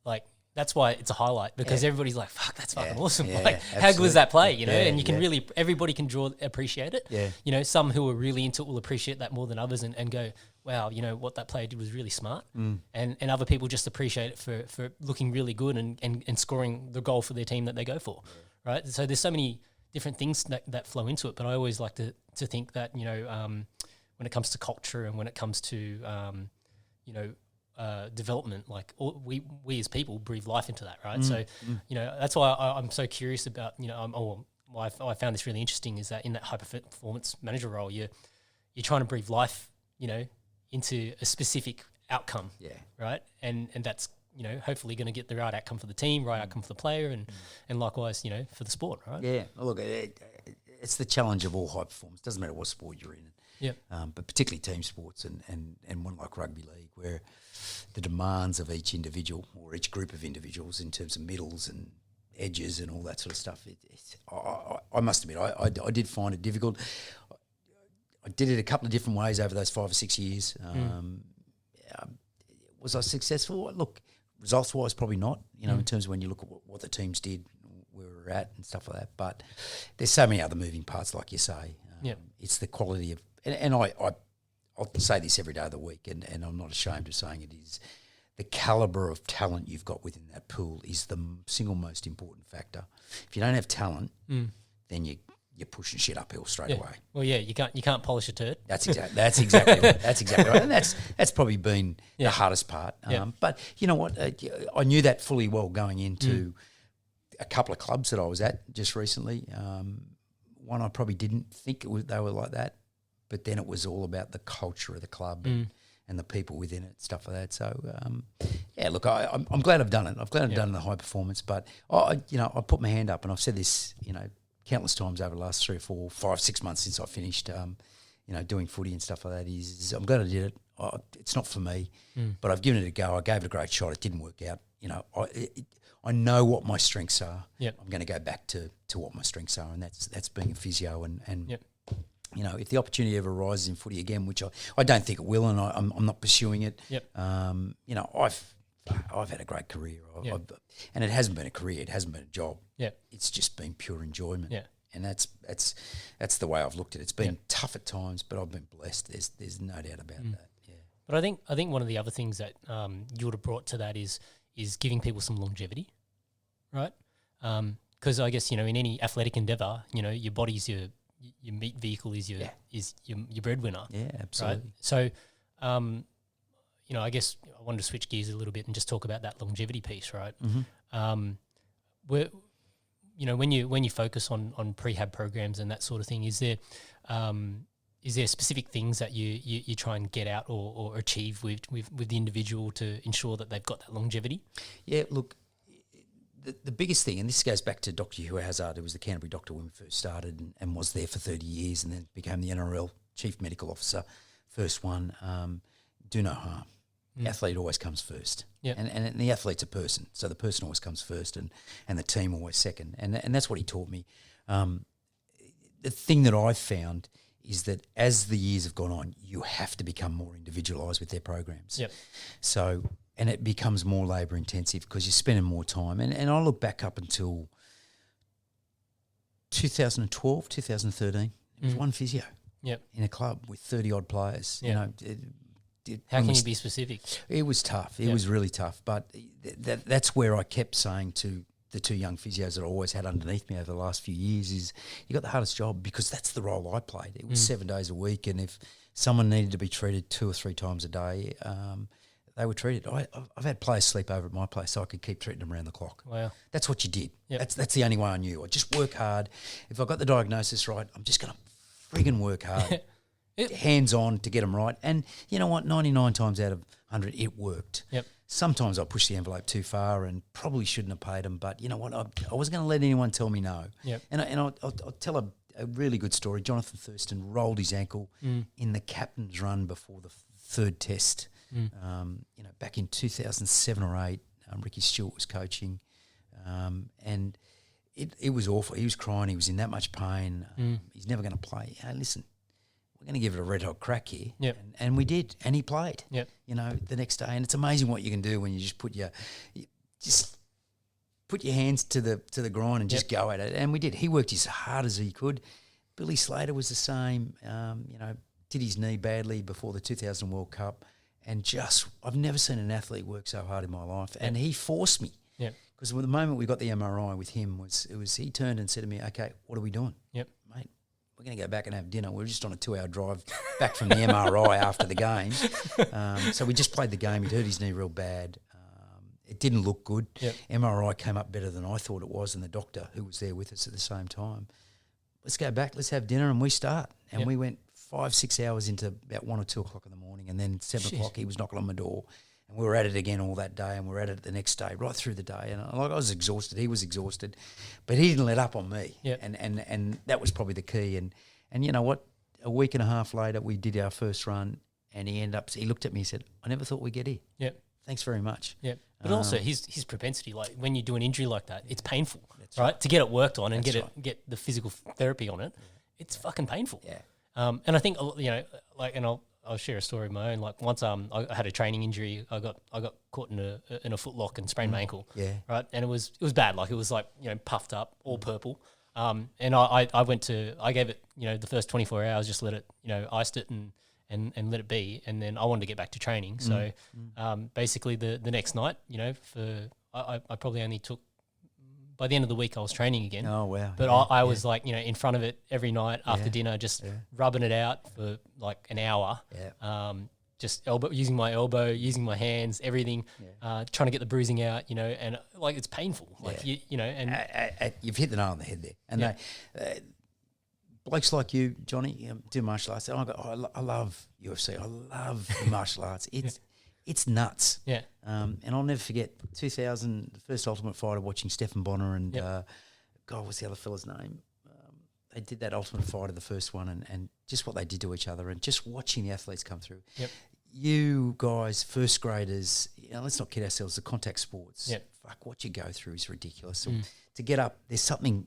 like that's why it's a highlight because everybody's like, fuck, that's fucking awesome. Like how good was that play, and you can really, everybody can appreciate it. Yeah. Some who are really into it will appreciate that more than others and go, wow, what that player did was really smart. And other people just appreciate it for looking really good and scoring the goal for their team that they go for, right? So there's so many different things that flow into it, but I always like to think that, when it comes to culture and when it comes to, development, like we as people breathe life into that, right? So, that's why I'm so curious about, why I found this really interesting is that in that high performance manager role, you're trying to breathe life, into a specific outcome, right? And that's, hopefully going to get the right outcome for the team, right outcome for the player, and likewise, for the sport, right? Yeah, look, it's the challenge of all high performance. Doesn't matter what sport you're in. Yeah. But particularly team sports and one like rugby league, where the demands of each individual or each group of individuals in terms of middles and edges and all that sort of stuff, I must admit, I did find it difficult. I did it a couple of different ways over those 5 or 6 years. Was I successful? Look, results-wise, probably not, in terms of when you look at what the teams did, where we're at and stuff like that. But there's so many other moving parts, like you say. It's the quality of, and I'll say this every day of the week, and I'm not ashamed of saying it, is the calibre of talent you've got within that pool is the single most important factor. If you don't have talent, then you're pushing shit uphill straight away. Well, you can't polish a turd. That's exactly right. That's exactly right. And that's probably been the hardest part. But you know what? I knew that fully well going into a couple of clubs that I was at just recently. One I probably didn't think they were like that, but then it was all about the culture of the club and the people within it, stuff like that. So, look, I'm glad I've done it. I've glad I've done it in the high performance, but I put my hand up, and I've said this, countless times over the last 3 or 4, 5, 6 months since I finished. doing footy and stuff like that is I'm glad I did it. It's not for me, but I've given it a go. I gave it a great shot. It didn't work out. I know what my strengths are. Yep. I'm going to go back to what my strengths are, and that's being a physio. And Yep. If the opportunity ever arises in footy again, which I don't think it will, and I'm not pursuing it. Yep. I've had a great career, Yep. and it hasn't been a career. It hasn't been a job. Yep. It's just been pure enjoyment. Yeah. And that's the way I've looked at it. It's been tough at times, but I've been blessed. There's no doubt about that. Yeah. But I think one of the other things that you would have brought to that is giving people some longevity, right? Because I guess in any athletic endeavor, your body's your meat vehicle is your breadwinner. Yeah, absolutely. Right? So, I guess I wanted to switch gears a little bit and just talk about that longevity piece, right? Mm-hmm. When you focus on prehab programs and that sort of thing, is there specific things that you try and get out or achieve with the individual to ensure that they've got that longevity? Yeah, look, the biggest thing, and this goes back to Dr. Hugh Hazard, who was the Canterbury doctor when we first started and was there for 30 years and then became the NRL Chief Medical Officer, first one, do no harm. The athlete always comes first. Yep. And the athlete's a person, so the person always comes first and the team always second. And that's what he taught me. The thing that I've found is that as the years have gone on, you have to become more individualised with their programs. Yep. So, and it becomes more labour intensive because you're spending more time. And I look back up until 2012, 2013, it was one physio in a club with 30-odd players. Yep. How can you be specific? It was tough. It was really tough. But that's where I kept saying to the two young physios that I always had underneath me over the last few years is you got the hardest job because that's the role I played. It was 7 days a week, and if someone needed to be treated 2 or 3 times a day, they were treated. I've had players sleep over at my place so I could keep treating them around the clock. Wow. That's what you did. Yep. That's the only way I knew. I just work hard. If I got the diagnosis right, I'm just going to friggin' work hard. Hands-on to get them right. And you know what? 99 times out of 100, it worked. Yep. Sometimes I pushed the envelope too far and probably shouldn't have paid them, but you know what? I wasn't going to let anyone tell me no. Yep. And I'll tell a really good story. Jonathan Thurston rolled his ankle in the captain's run before the third test. Back in 2007 or 8, Ricky Stewart was coaching, and it was awful. He was crying. He was in that much pain. He's never going to play. Hey, listen, we're going to give it a red hot crack here. Yep. And we did, and he played. Yep. The next day, and it's amazing what you can do when you just put your hands to the grind and just go at it. And we did. He worked as hard as he could. Billy Slater was the same. Did his knee badly before the 2000 World Cup, and I've never seen an athlete work so hard in my life. And he forced me. Yep. Because the moment we got the MRI with him he turned and said to me, "Okay, what are we doing?" Yep. Mate, we're going to go back and have dinner. We're just on a 2-hour drive back from the MRI after the game. So we just played the game. He'd hurt his knee real bad. It didn't look good. Yep. MRI came up better than I thought it was, and the doctor who was there with us at the same time. Let's go back. Let's have dinner, and we start. And we went 5-6 hours into about 1 or 2 o'clock in the morning, and then 7 o'clock he was knocking on my door. And we were at it again all that day, and we were at it the next day, right through the day. And I was exhausted. He was exhausted. But he didn't let up on me. Yep. And that was probably the key. And you know what? A week and a half later, we did our first run, and he looked at me and said, "I never thought we'd get here. Yep. Thanks very much." Yep. But also his propensity, like when you do an injury like that, it's painful, right? To get it worked on and get the physical therapy on it, it's fucking painful. Yeah. And I think I'll share a story of my own. Like once I had a training injury, I got caught in a foot lock and sprained my ankle. Yeah. Right. And it was bad. Like it was like puffed up, all purple. And I gave it the first 24 hours, just let it iced it and let it be, and then I wanted to get back to training. So basically the next night, I probably only took, by the end of the week I was training again. Oh, wow. But I was like, in front of it every night after dinner, just rubbing it out for like an hour. Yeah. Just using my elbow, using my hands, everything, trying to get the bruising out, and like it's painful. Like, and you've hit the nail on the head there. And blokes like you, Johnny, do martial arts. I love UFC. I love martial arts. It's nuts. Yeah. And I'll never forget 2000, the first Ultimate Fighter, watching Stephen Bonner and God, what's the other fella's name? they did that Ultimate Fighter, the first one, and just what they did to each other, and just watching the athletes come through. Yep. You guys, first graders, let's not kid ourselves. The contact sports, Yep. fuck, what you go through is ridiculous. So to get up, there's something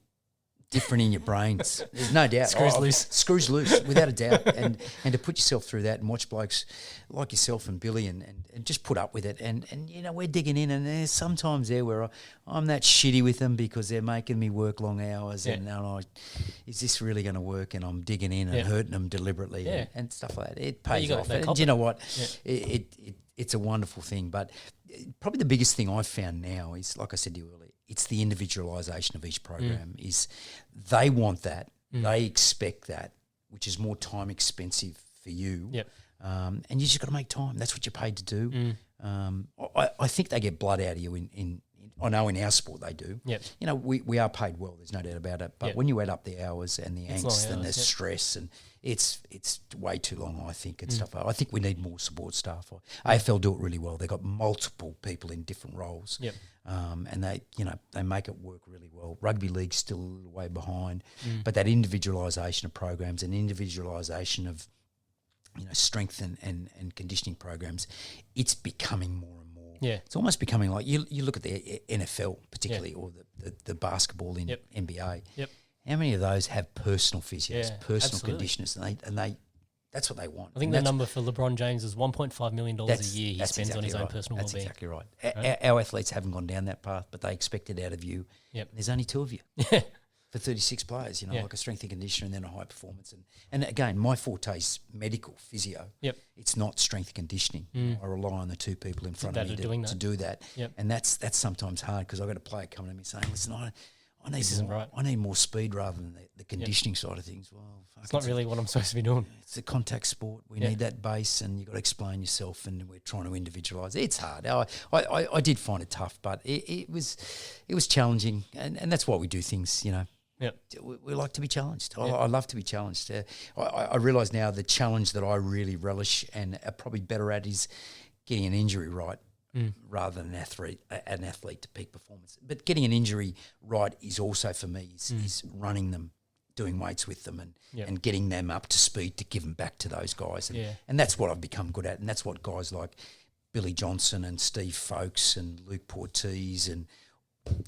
different in your brains. There's no doubt. Screws loose, without a doubt. And to put yourself through that and watch blokes like yourself and Billy and just put up with it. And we're digging in, and there's sometimes there where I'm that shitty with them because they're making me work long hours and is this really going to work? And I'm digging in and hurting them deliberately and stuff like that. It pays off. And you know what? Yeah. It's a wonderful thing. But probably the biggest thing I've found now is, like I said to you earlier, it's the individualisation of each program. Is they want that, they expect that, which is more time expensive for you. Yep. And you just got to make time. That's what you're paid to do. I think they get blood out of you in I know in our sport they do. Yep. We are paid well. There's no doubt about it. But when you add up the hours and the angst and the stress, and it's way too long, I think, and stuff. I think we need more support staff. AFL do it really well. They've got multiple people in different roles. Yep. And they make it work really well. Rugby League's still a little way behind, but that individualisation of programs and individualisation of strength and conditioning programs, it's becoming more and more. Yeah. It's almost becoming like you look at the NFL particularly, or the basketball in NBA. Yep. How many of those have personal physios, personal conditioners, and they that's what they want. I think the number for LeBron James is $1.5 million a year he spends on his own personal well-being. That's exactly right. Our athletes haven't gone down that path, but they expect it out of you. Yep. There's only 2 of you. For 36 players, like a strength and conditioner and then a high performance. And again, my forte is medical, physio. Yep. It's not strength and conditioning. I rely on the 2 people in front of me to do that. Yep. And that's sometimes hard because I've got a player coming to me saying, listen, I need more speed rather than the conditioning side of things. Well, it's not really what I'm supposed to be doing. It's a contact sport. We need that base, and you've got to explain yourself, and we're trying to individualise. It's hard. I did find it tough, but it was challenging, and that's why we do things, Yep. We like to be challenged. I love to be challenged. I realise now the challenge that I really relish and are probably better at is getting an injury right rather than an athlete to peak performance. But getting an injury right is also for me is running them, doing weights with them, and getting them up to speed to give them back to those guys. And that's what I've become good at, and that's what guys like Billy Johnson and Steve Folkes and Luke Portees and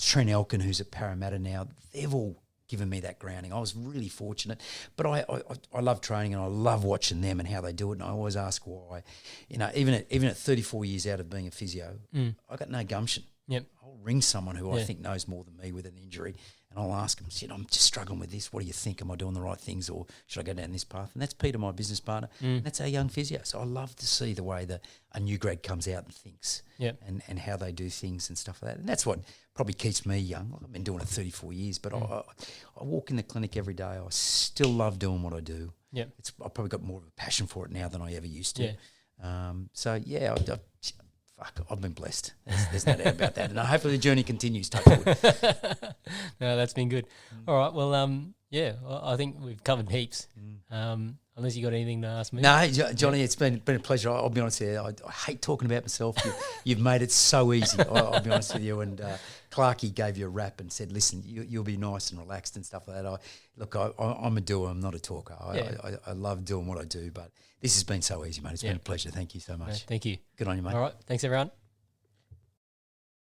Trent Elkin, who's at Parramatta now, they've all given me that grounding. I was really fortunate, but I love training and I love watching them and how they do it, and I always ask why. Even at 34 years out of being a physio, I got no gumption. Yep. I'll ring someone who I think knows more than me with an injury, and I'll ask them, I'm just struggling with this. What do you think? Am I doing the right things, or should I go down this path? And that's Peter, my business partner, and that's our young physio. So I love to see the way that a new grad comes out and thinks, and how they do things and stuff like that. And that's what probably keeps me young. I've been doing it 34 years, but I walk in the clinic every day. I still love doing what I do. Yep. I've probably got more of a passion for it now than I ever used to. Yeah. I've been blessed. There's no doubt about that. And hopefully the journey continues. Touch wood. No, that's been good. All right. Well, I think we've covered heaps. Unless you got anything to ask me. No, Johnny, it's been a pleasure. I'll be honest with you. I hate talking about myself. You've made it so easy. I'll be honest with you. And Clarkey gave you a rap and said, listen, you'll be nice and relaxed and stuff like that. I'm a doer. I'm not a talker. I love doing what I do, but this has been so easy, mate. It's been a pleasure. Thank you so much. Thank you. Good on you, mate. All right. Thanks, everyone.